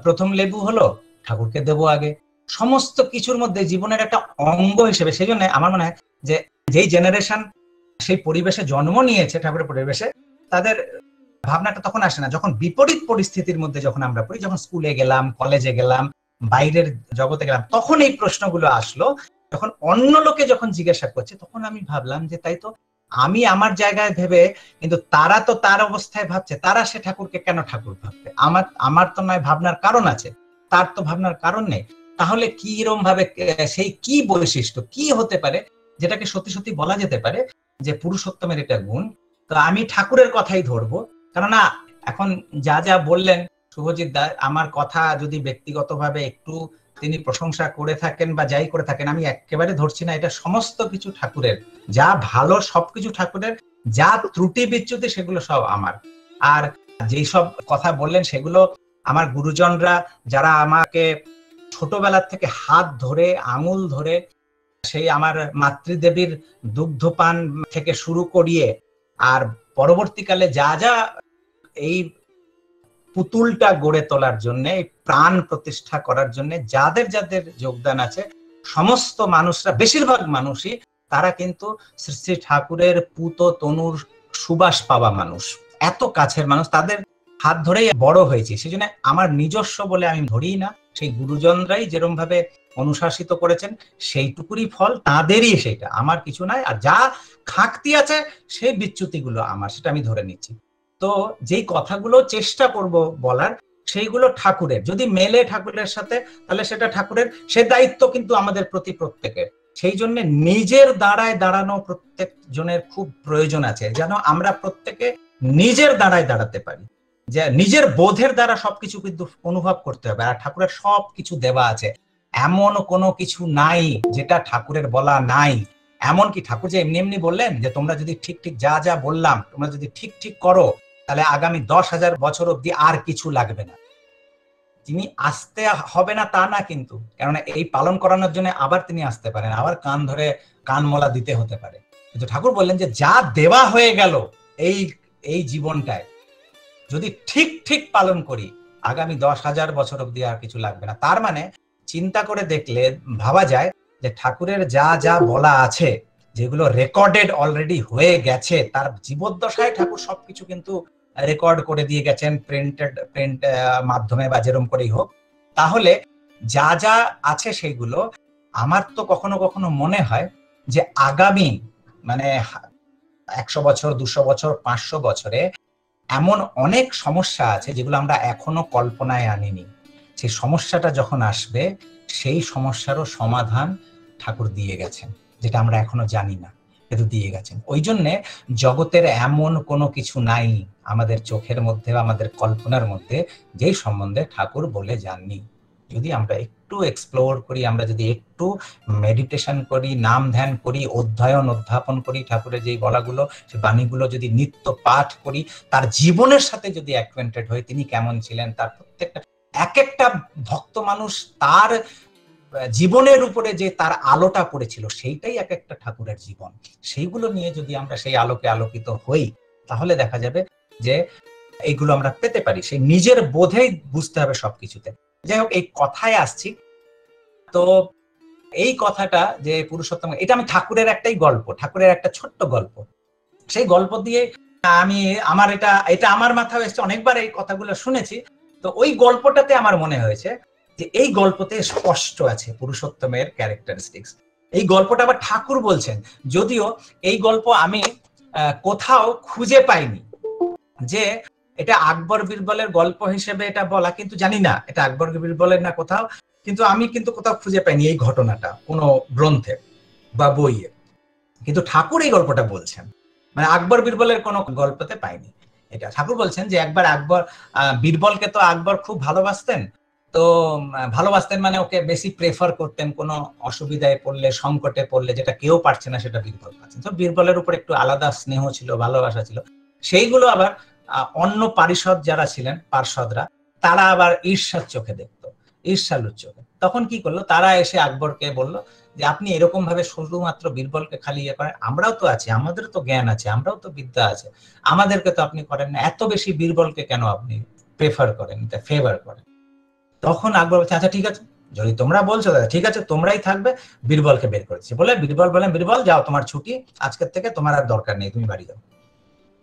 প্রথম লেবু হলো, ঠাকুরকে দেবো আগে। সমস্ত কিছুর মধ্যে জীবনের একটা অঙ্গ হিসেবে। সেই জন্য আমার মনে হয় যে যেই জেনারেশন সেই পরিবেশে জন্ম নিয়েছে, ঠাকুরের পরিবেশে, তাদের ভাবনাটা তখন আসে না। যখন বিপরীত পরিস্থিতির মধ্যে যখন আমরা পড়ি, যখন স্কুলে গেলাম, কলেজে গেলাম, বাইরের জগতে গেলাম, তখন এই প্রশ্নগুলো আসলো। যখন অন্য লোকে যখন জিজ্ঞাসা করছে তখন আমি ভাবলাম যে তাই তো, আমি আমার জায়গায় ভেবে, কিন্তু তারা তো তার অবস্থায় ভাবছে, তারা সে ঠাকুরকে কেন ঠাকুর ভাববে? আমার তো নয় ভাবনার কারণ আছে, তার তো ভাবনার কারণ নেই। তাহলে কি রকম ভাবে, সেই কি বৈশিষ্ট্য কি হতে পারে যেটাকে সত্যি সত্যি বলা যেতে পারে যে পুরুষোত্তমের এটা গুণ? তো আমি ঠাকুরের কথাই ধরবো, কেননা এখন যা যা বললেন শুভজিৎ দা, আমার কথা যদি ব্যক্তিগতভাবে একটু তিনি প্রশংসা করে থাকেন বা যাই করে থাকেন, আমি একেবারে ধরছি না, এটা সমস্ত কিছু ঠাকুরের। যা ভালো সবকিছু ঠাকুরের, যা ত্রুটি বিচ্যুতি সেগুলো সব আমার। আর যেই সব কথা বললেন সেগুলো আমার গুরুজনরা, যারা আমাকে ছোটবেলার থেকে হাত ধরে, আঙুল ধরে, সেই আমার মাতৃদেবীর দুগ্ধপান থেকে শুরু করিয়ে, আর পরবর্তীকালে যা যা এই পুতুলটা গড়ে তোলার জন্য, প্রাণ প্রতিষ্ঠা করার জন্য যাদের যাদের যোগদান আছে, সমস্ত মানুষরা, বেশিরভাগ মানুষই তারা কিন্তু শ্রী শ্রী ঠাকুরের পুত তনুর সুবাস পাওয়া মানুষ, এত কাছের মানুষ, তাদের হাত ধরেই বড় হয়েছি। সেই জন্য আমার নিজস্ব বলে আমি ধরি না, সেই গুরুজনরাই যেরকম ভাবে অনুশাসিত করেছেন সেইটুকুরই ফল তাদেরই, সেটা আমার কিছু নাই। আর যা খাকতি আছে সেই বিচ্যুতিগুলো আমার, সেটা আমি ধরে নিচ্ছি। তো তো যেই কথাগুলো চেষ্টা করব বলার, সেইগুলো ঠাকুরের, যদি মেলে ঠাকুরের সাথে তাহলে সেটা ঠাকুরের, সে দায়িত্ব কিন্তু আমাদের প্রতি প্রত্যেকের। সেই জন্য নিজের দাঁড়ায় দাঁড়ানো প্রত্যেক জনের খুব প্রয়োজন আছে, যেন আমরা প্রত্যেকে নিজের দাঁড়ায় দাঁড়াতে পারি, যে নিজের বোধের দ্বারা সবকিছু কিন্তু অনুভব করতে হবে। আর ঠাকুরের সবকিছু দেওয়া আছে, এমন কোনো কিছু নাই যেটা ঠাকুরের বলা নাই। এমনকি ঠাকুর যে এমনি এমনি বললেন যে তোমরা যদি ঠিক ঠিক যা যা বললাম তোমরা যদি ঠিক ঠিক করো তাহলে আগামী 10,000 বছর অব্দি আর কিছু লাগবে না। তিনি আসতে হবে না তা না, কিন্তু কেননা এই পালন করানোর জন্য আবার তিনি আসতে পারেন, আবার কান ধরে কান মোলা দিতে হতে পারে। কিন্তু ঠাকুর বললেন যে যা দেওয়া হয়ে গেল এই এই জীবনটায় যদি ঠিক ঠিক পালন করি আগামী 10,000 বছর অব্দি আর কিছু লাগবে না। তার মানে চিন্তা করে দেখলে ভাবা যায় যে ঠাকুরের যা যা বলা আছে, যেগুলো রেকর্ডেড অলরেডি হয়ে গেছে, তার জীবদ্দশায় ঠাকুর সবকিছু কিন্তু রেকর্ড করে দিয়ে গেছেন, প্রিন্ট মাধ্যমে বা যেরকম করেই হোক। তাহলে যা যা আছে সেগুলো আমার তো কখনো কখনো মনে হয় যে আগামী মানে 100 বছর, 200 বছর, 500 বছরে এমন অনেক সমস্যা আছে যেগুলো আমরা এখনো কল্পনায় আনিনি। সেই সমস্যাটা যখন আসবে সেই সমস্যারও সমাধান ঠাকুর দিয়ে গেছেন, যেটা আমরা এখনো জানি না, কিন্তু দিয়ে গেছেন। ওই জন্যে জগতের এমন কোনো কিছু নাই আমাদের চোখের মধ্যে বা আমাদের কল্পনার মধ্যে যেই সম্বন্ধে ঠাকুর বলে যাননি। যদি আমরা একটু এক্সপ্লোর করি, আমরা যদি একটু মেডিটেশন করি, নাম ধ্যান করি, অধ্যয়ন অধ্যাপন করি ঠাকুরের যেই বলাগুলো, সেই বাণীগুলো যদি নিত্য পাঠ করি, তার জীবনের সাথে যদি অ্যাকোয়েন্টেড হই, তিনি কেমন ছিলেন, তার প্রত্যেকটা এক একটা ভক্ত মানুষ তার জীবনের উপরে যে তার আলোটা পড়েছিল সেইটাই এক একটা ঠাকুরের জীবন, সেইগুলো নিয়ে যদি আমরা সেই আলোকে আলোকিত হই তাহলে দেখা যাবে যে এইগুলো আমরা পেতে পারি। সেই নিজের বোধেই বুঝতে হবে সবকিছুতে। যাই হোক, এই কথায় আসছি। তো এই কথাটা যে পুরুষোত্তম, এটা আমি ঠাকুরের একটাই গল্প, ঠাকুরের একটা ছোট্ট গল্প, সেই গল্প দিয়ে আমি আমার এটা আমার মাথায় এসেছে, অনেকবার এই কথাগুলো শুনেছি। তো ওই গল্পটাতে আমার মনে হয়েছে যে এই গল্পতে স্পষ্ট আছে পুরুষোত্তমের ক্যারেক্টারিস্টিক্স। এই গল্পটা আবার ঠাকুর বলছেন, যদিও এই গল্প আমি কোথাও খুঁজে পাইনি যে এটা আকবর বীরবলের গল্প হিসেবে এটা বলা, কিন্তু জানি না এটা আকবর বীরবলের না কোথাও, কিন্তু আমি কিন্তু কোথাও খুঁজে পাইনি এই ঘটনাটা কোনো গ্রন্থে বা বইয়ে। কিন্তু ঠাকুর এই গল্পটা বলছেন, মানে আকবর বীরবলের কোনো গল্পতে পাইনি। এটা ঠাকুর বলছেন যে একবার আকবর বীরবলকে তো আকবর খুব ভালোবাসতেন, তো ভালোবাসতেন মানে ওকে বেশি প্রেফার করতেন, কোনো অসুবিধায় পড়লে, সংকটে পড়লে, যেটা কেউ পারছে না সেটা বীরবল পাচ্ছেন। তো বীরবলের উপর একটু আলাদা স্নেহ ছিল, ভালোবাসা ছিল। সেইগুলো আবার অন্য পারিষদ যারা ছিলেন, পার্ষদরা, তারা আবার ঈর্ষার চোখে দেখতো, ঈর্ষালুর চোখে। তখন কি করলো, তারা এসে আকবরকে বললো যে আপনি এরকম ভাবে শুধুমাত্র বীরবলকে খালি ইয়ে করেন, আমরাও তো আছি, আমাদের তো জ্ঞান আছে, আমরাও তো বিদ্যা আছে, আমাদেরকে তো আপনি করেন না, এত বেশি বীরবলকে কেন আপনি প্রেফার করেন, ফেভার করেন? তখন আকবর বলছে আচ্ছা ঠিক আছে, যদি তোমরা বলছো দাদা ঠিক আছে, তোমরাই থাকবে, বীরবলকে বের করেছে। বলে বীরবল বলেন, বীরবল যাও, তোমার ছুটি, আজকের থেকে তোমার আর দরকার নেই, তুমি বাড়ি যাও।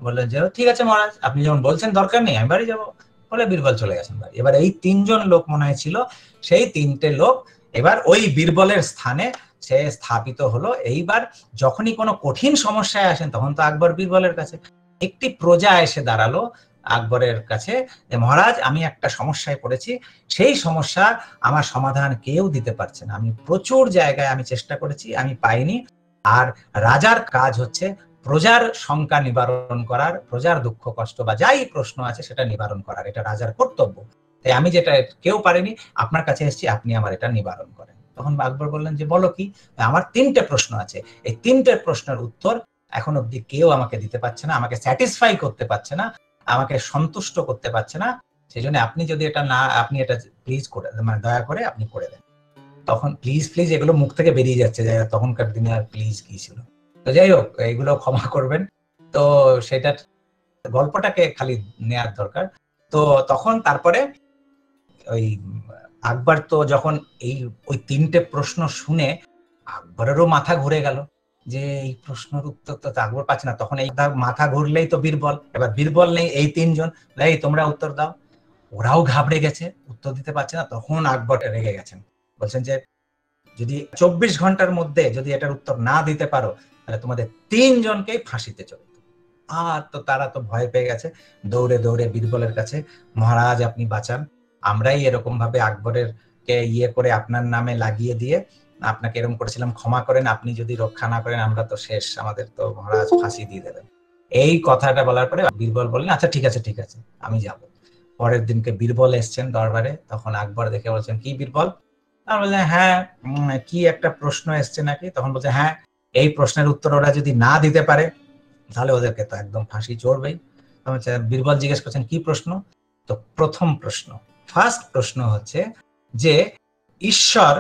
বললেন যে ঠিক আছে মহারাজ, আপনি যখন বলছেন দরকার নেই, আমি বাড়ি যাবো। বলে বীরবল চলে গেছেন বাড়ি। এবার এই 3জন লোক মনে হয় ছিল, সেই 3টে লোক এবার ওই বীরবলের স্থানে সে স্থাপিত হলো। এইবার যখনই কোনো কঠিন সমস্যায় আসেন তখন তো আকবর বীরবলের কাছে। একটি প্রজা এসে দাঁড়ালো আকবরের কাছে যে মহারাজ আমি একটা সমস্যায় পড়েছি, সেই সমস্যা আমার সমাধান কেউ দিতে পারছে না, আমি প্রচুর জায়গায় আমি চেষ্টা করেছি, আমি পাইনি। আর রাজার কাজ হচ্ছে প্রজার শঙ্কা নিবারণ করার, প্রজার দুঃখ কষ্ট বা যাই প্রশ্ন আছে সেটা নিবারণ করার, এটা রাজার কর্তব্য। তাই আমি যেটা কেউ পারেনি, আপনার কাছে এসেছি, আপনি আমার এটা নিবারণ করেন। তখন আকবর বললেন যে বলো কি? আমার 3টে প্রশ্ন আছে, এই 3টে প্রশ্নের উত্তর এখন অব্দি কেউ আমাকে দিতে পারছে না, আমাকে স্যাটিসফাই করতে পারছে না, আমাকে সন্তুষ্ট করতে পারছে না। সেই জন্য আপনি যদি এটা না, আপনি এটা প্লিজ করে, মানে দয়া করে আপনি করে দেন। তখন প্লিজ প্লিজ এগুলো মুখ থেকে বেরিয়ে যাচ্ছে, যে তখনকার দিনে আর প্লিজ কি ছিল। তো যাই হোক, এইগুলো ক্ষমা করবেন। তো সেটা গল্পটাকে খালি নেয়ার দরকার। তো তখন তারপরে ওই আকবর তো যখন ওই 3টে প্রশ্ন শুনে আকবরেরও মাথা ঘুরে গেল, যে এই প্রশ্নের উত্তর তো আকবর পাচ্ছে না। তখন এই মাথা ঘুরলেই তো বীরবল, এবার বীরবল নেই, এই 3জন, এই তোমরা উত্তর দাও। ওরাও ঘাবড়ে গেছে, উত্তর দিতে পারছে না। তখন আকবর রেগে গেছেন, বলছেন যে যদি 24 ঘন্টার মধ্যে যদি এটার উত্তর না দিতে পারো তাহলে তোমাদের 3জনকেই ফাঁসিতে চড়ে দেব। আর তো তারা তো ভয় পেয়ে গেছে, দৌড়ে দৌড়ে বীরবলের কাছে, মহারাজ আপনি বাঁচান, আমরাই এরকম ভাবে আকবরের কে ইয়ে করে আপনার নামে লাগিয়ে দিয়ে আপনাকে এরকম করেছিলাম, ক্ষমা করেন, আপনি যদি রক্ষা না করেন আমরা তো শেষ, আমাদের তো মহারাজ ফাঁসি দিয়ে দেবেন। এই কথাটা বলার পরে বীরবল বললেন আচ্ছা ঠিক আছে ঠিক আছে আমি যাব। পরের দিনকে বীরবল এসছেন দরবারে, তখন আকবর দেখে বলছেন কি বীরবল? বললেন হ্যাঁ কি একটা প্রশ্ন এসছে নাকি? তখন বলছে হ্যাঁ, এই প্রশ্নের উত্তর ওরা যদি না দিতে পারে তাহলে ওদেরকে তো একদম ফাঁসি চড়বেই। বীরবল জিজ্ঞেস করছেন কি প্রশ্ন? তো প্রথম প্রশ্ন, ফার্স্ট প্রশ্ন হচ্ছে যে ঈশ্বর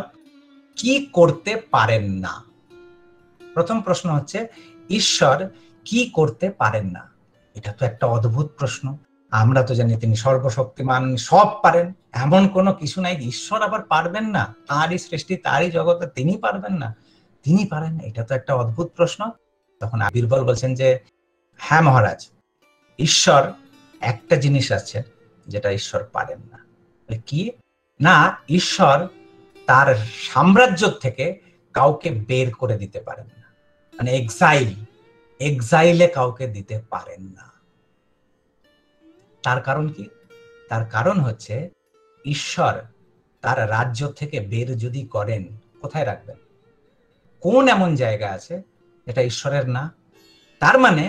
কি করতে পারেন না। প্রথম প্রশ্ন হচ্ছে ঈশ্বর কি করতে পারেন না। এটা তো একটা অদ্ভুত প্রশ্ন। আমরা তো জানি তিনি সর্বশক্তিমান, সব পারেন, এমন কোনো কিছু নাই। ঈশ্বর আবার পারবেন না? তারই সৃষ্টি, তারই জগতে, তিনি পারবেন না? তিনি পারেন না, এটা তো একটা অদ্ভুত প্রশ্ন। তখন বীরবল বলছেন যে হ্যাঁ মহারাজ, ঈশ্বর একটা জিনিস আছে যেটা ঈশ্বর পারেন না। কি না? ঈশ্বর তার সাম্রাজ্য থেকে কাউকে বের করে দিতে পারেন না, মানে এক্সাইলে কাউকে দিতে পারেন না। তার কারণ কি? তার কারণ হচ্ছে ঈশ্বর তার রাজ্য থেকে বের যদি করেন, কোথায় রাখবেন? কোন এমন জায়গা আছে যেটা ঈশ্বরের না? তার মানে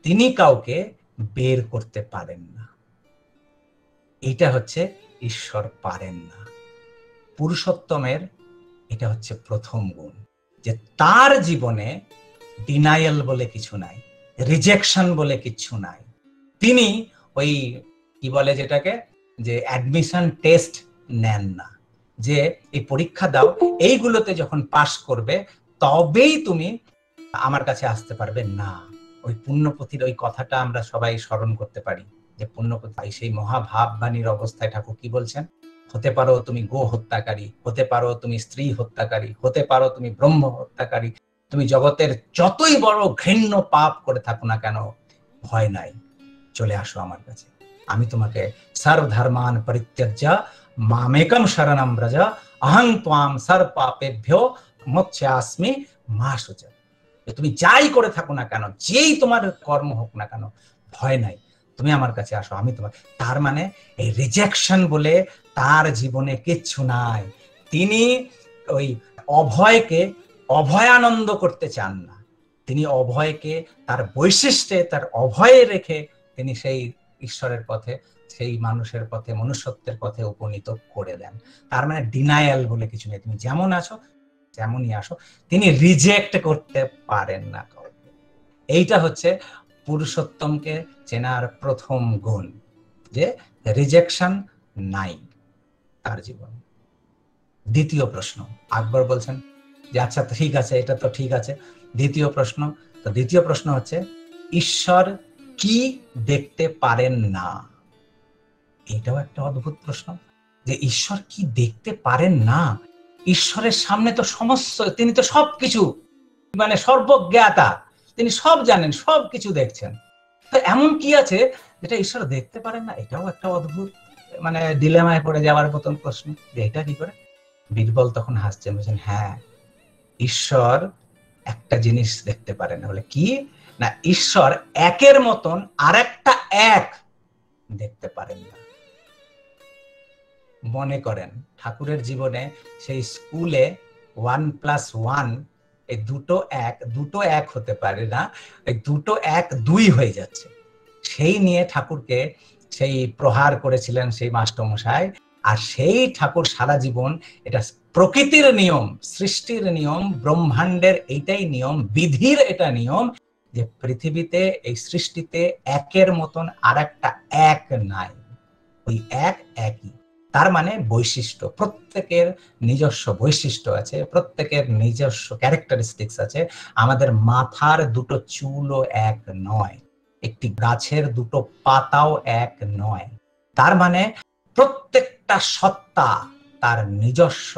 তিনি কাউকে বের করতে পারেন না। এটা হচ্ছে ঈশ্বর পারেন না। পুরুষোত্তমের এটা হচ্ছে প্রথম গুণ, যে তার জীবনে ডিনায়াল বলে কিছু নাই, রিজেকশন বলে কিছু নাই। তিনি ওই কি বলে যেটাকে, যে অ্যাডমিশন টেস্ট নেন না, যে এই পরীক্ষা দাও, এইগুলোতে যখন পাশ করবে তবেই তুমি আমার কাছে আসতে পারবে না। ওই পুণ্যপতির ওই কথাটা আমরা সবাই স্মরণ করতে পারি, যে পুণ্যপতি সেই মহাভাববাণীর অবস্থায় ঠাকুর কি বলছেন, হতে পারো তুমি গো হত্যাকারী, হতে পারো তুমি স্ত্রী হত্যাকারী, হতে পারো তুমি ব্রহ্ম হত্যাকারী, তুমি জগতের যতই বড় ঘৃণ্য পাপ করে থাকো না কেন, ভয় নাই, চলে আসো আমার কাছে, আমি তোমাকে সর্বধর্মান পরিত্যজ্য মামেকম শরণম ব্রজ অহং ত্বাম সর্ব পাপেভ্যো মোক্ষাস্মি মা শুচা। তুমি যাই করে থাকো না কেন, যেই তোমার কর্ম হোক না কেন, ভয় নাই, তুমি আমার কাছে আসো, আমি তোমার। তার মানে এই রিজেকশন বলে তার জীবনে কিচ্ছু নাই। তিনি ওই অভয়কে অভয়ানন্দ করতে চান না, তিনি অভয়কে তার বৈশিষ্ট্যে, তার অভয়ে রেখে তিনি সেই ঈশ্বরের পথে, সেই মানুষের পথে, মনুষ্যত্বের পথে উপনীত করে দেন। তার মানে ডিনায়াল বলে কিছু নেই, তুমি যেমন আছো তেমনই আসো, তিনি রিজেক্ট করতে পারেন না। এইটা হচ্ছে পুরুষোত্তমকে চেনার প্রথম গুণ, যে রিজেকশন নাই তার জীবন। দ্বিতীয় প্রশ্ন, আকবর বলছেন যে আচ্ছা ঠিক আছে, এটা তো ঠিক আছে। দ্বিতীয় প্রশ্ন, তো দ্বিতীয় প্রশ্ন হচ্ছে ঈশ্বর কি দেখতে পারেন না। এটাও একটা অদ্ভুত প্রশ্ন, যে ঈশ্বর কি দেখতে পারেন না। ঈশ্বরের সামনে তো সমস্ত, তিনি তো সবকিছু, মানে সর্বজ্ঞাতা, তিনি সব জানেন, সব কিছু দেখছেন। তো এমন কি আছে যেটা ঈশ্বর দেখতে পারেন না? এটাও একটা অদ্ভুত, মানে ডিলেমায় পড়ে যাওয়ার মতন প্রশ্ন, যে এটা কি করে। বীরবল তখন হাসছেন, বলছেন হ্যাঁ, ঈশ্বর একটা জিনিস দেখতে পারেন। বলে কি না, ঈশ্বর একের মতন আরেকটা এক দেখতে পারেন না। মনে করেন ঠাকুরের জীবনে সেই স্কুলে 1+1, এই দুটো এক হতে পারে না, এই দুটো এক দুই হয়ে যাচ্ছে। সেই নিয়ে ঠাকুরকে সেই প্রহার করেছিলেন সেই মাস্টারমশাই। আর সেই ঠাকুর সারা জীবন, এটা প্রকৃতির নিয়ম, সৃষ্টির নিয়ম, ব্রহ্মাণ্ডের এইটাই নিয়ম, বিধির এটা নিয়ম, যে পৃথিবীতে এই সৃষ্টিতে একের মতন আরেকটা এক নাই, ওই এক একই। তার মানে বৈশিষ্ট্য, প্রত্যেকের নিজস্ব বৈশিষ্ট্য আছে, প্রত্যেকের নিজস্ব ক্যারেক্টারিস্টিক্স আছে। আমাদের মাথার দুটো চুলও এক নয়, একটি গাছের দুটো পাতাও এক নয়। তার মানে প্রত্যেকটা সত্তা তার নিজস্ব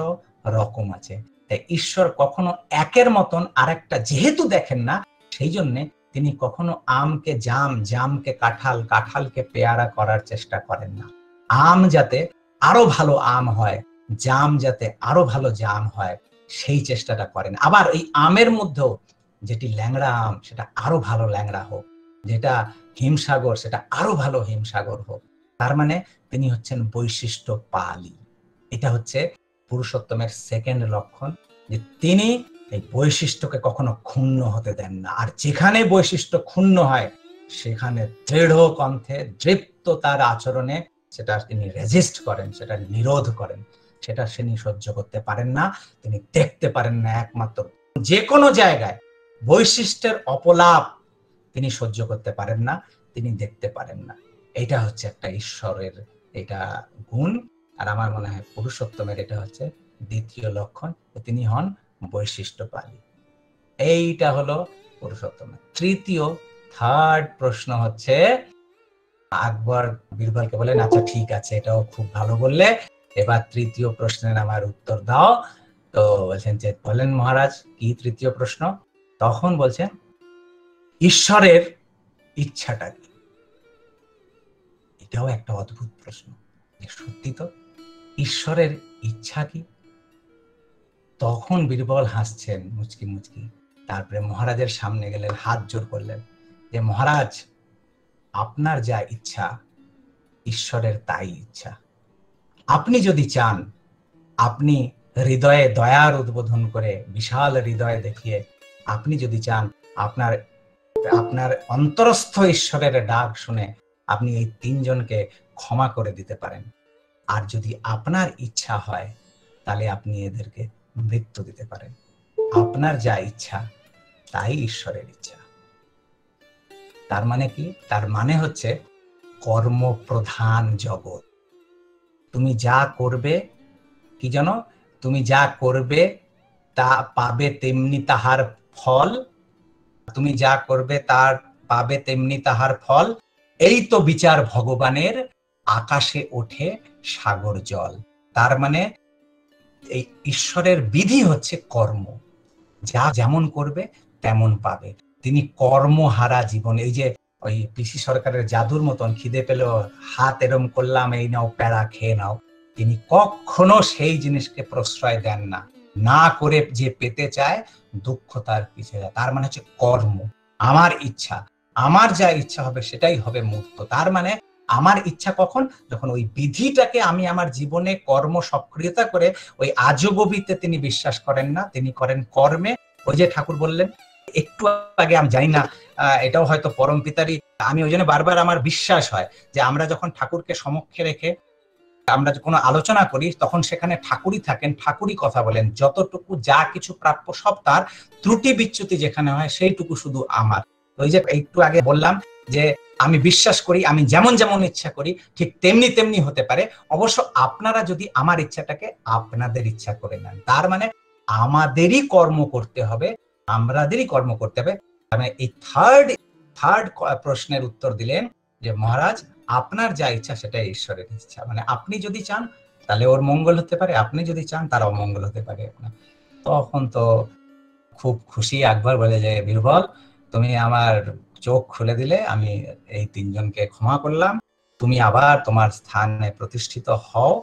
রকম আছে। তাই ঈশ্বর কখনো একের মতন আরেকটা যেহেতু দেখেন না, সেই জন্যে তিনি কখনো আমকে জাম, জামকে কাঁঠাল, কাঁঠালকে পেয়ারা করার চেষ্টা করেন না। আম যাতে আরো ভালো আম হয়, জাম যাতে আরো ভালো জাম হয়, সেই চেষ্টাটা করেন। আবার এই আমের মধ্যেও যেটি ল্যাংড়া আম, সেটা আরো ভালো ল্যাংড়া হোক, যেটা হিমসাগর সেটা আরো ভালো হিমসাগর হোক। তার মানে তিনি হচ্ছেন বৈশিষ্ট্য পালি। এটা হচ্ছে পুরুষোত্তমের সেকেন্ড লক্ষণ, যে তিনি এই বৈশিষ্ট্যকে কখনো ক্ষুণ্ণ হতে দেন না। আর যেখানে বৈশিষ্ট্য ক্ষুণ্ণ হয় সেখানে দৃঢ় কণ্ঠে দৃপ্ততার আচরণে সেটা তিনি রেজিস্ট করেন, সেটা নিরোধ করেন, সেটা তিনি সহ্য করতে পারেন না, তিনি দেখতে পারেন না। একমাত্র যে কোনো জায়গায় বৈশিষ্ট্যের অপলাপ তিনি সহ্য করতে পারেন না, তিনি দেখতে পারেন না। এটা হচ্ছে একটা ঈশ্বরের এটা গুণ। আর আমার মনে হয় পুরুষোত্তমের এটা হচ্ছে দ্বিতীয় লক্ষণ, তিনি হন বৈশিষ্ট্যপালী। এইটা হলো পুরুষোত্তমের। তৃতীয় থার্ড প্রশ্ন হচ্ছে, আকবর বীরবলকে বলেন, আচ্ছা ঠিক আছে, এটাও খুব ভালো বললে, এবার তৃতীয় প্রশ্নের আমার উত্তর দাও। তো বলছেন যে, বলেন মহারাজ কি তৃতীয় প্রশ্ন? তখন বলছেন, ঈশ্বরের ইচ্ছাটা কি? এটাও একটা অদ্ভুত প্রশ্ন। সত্যি তো, ঈশ্বরের ইচ্ছা কি? তখন বীরবল হাসছেন মুচকি মুচকি, তারপরে মহারাজের সামনে গেলেন, হাত জোর করলেন যে, মহারাজ আপনার যা ইচ্ছা ঈশ্বরের তাই ইচ্ছা। আপনি যদি চান, আপনি হৃদয়ে দয়ার উদ্বোধন করে, বিশাল হৃদয় দেখিয়ে আপনি যদি চান, আপনার আপনার অন্তরস্থ ঈশ্বরের ডাক শুনে আপনি এই তিনজনকে ক্ষমা করে দিতে পারেন। আর যদি আপনার ইচ্ছা হয় তাহলে আপনি এদেরকে মৃত্যু দিতে পারেন। আপনার যা ইচ্ছা তাই ঈশ্বরের ইচ্ছা। তার মানে কি? তার মানে হচ্ছে কর্মপ্রধান জগৎ। তুমি যা করবে, কি জানো, তুমি যা করবে তা পাবে তেমনি তাহার ফল। তুমি যা করবে তার পাবে তেমনি তাহার ফল। এই তো বিচার ভগবানের, আকাশে ওঠে সাগর জল। তার মানে এই ঈশ্বরের বিধি হচ্ছে কর্ম, যা যেমন করবে তেমন পাবে। তিনি কর্মহারা জীবন। এই যে ওই পিসি সরকারের জাদুর মতন খিদে পেল, হাত এরম করলাম, এই নাও প্যারা খেয়ে নাও, তিনি কখনো সেই জিনিসকে প্রশ্রয় দেন না। না করে যে পেতে চায়, দুঃখ তার পিছিয়ে যায়। তার মানে হচ্ছে কর্ম, আমার ইচ্ছা, আমার যা ইচ্ছা হবে সেটাই হবে মূর্ত। তার মানে আমার ইচ্ছা কখন? যখন ওই বিধিটাকে আমি আমার জীবনে কর্ম সক্রিয়তা করে, ওই আজগবিতে তিনি বিশ্বাস করেন না, তিনি করেন কর্মে। ওই যে ঠাকুর বললেন একটু আগে, আমি জানি না এটাও হয়তো পরম পিতারই, আমি ওই জন্য বারবার আমার বিশ্বাস হয় যে আমরা যখন ঠাকুরকে সমক্ষে রেখে আমরা কোনো আলোচনা করি, তখন সেখানে ঠাকুরই থাকেন, ঠাকুরই কথা বলেন। যতটুকু যা কিছু প্রাপ্য সব তার, ত্রুটি বিচ্যুতি যেখানে হয় সেইটুকু শুধু আমার। ওই যে একটু আগে বললাম যে আমি বিশ্বাস করি আমি যেমন যেমন ইচ্ছা করি ঠিক তেমনি তেমনি হতে পারে। অবশ্য আপনারা যদি আমার ইচ্ছাটাকে আপনাদের ইচ্ছা করে নেন, তার মানে আমাদেরই কর্ম করতে হবে, আমাদেরই কর্ম করতে হবে। মানে এই থার্ড প্রশ্নের উত্তর দিলেন যে, মহারাজ আপনার যা ইচ্ছা সেটাই ঈশ্বরের ইচ্ছা। মানে আপনি যদি চান তাহলে ওর মঙ্গল হতে পারে, আপনি যদি চান তার অমঙ্গল হতে পারে। তখন তো খুব খুশি। আকবর বলে যে, বীরবল তুমি আমার চোখ খুলে দিলে, আমি এই তিনজনকে ক্ষমা করলাম, তুমি আবার তোমার স্থানে প্রতিষ্ঠিত হও।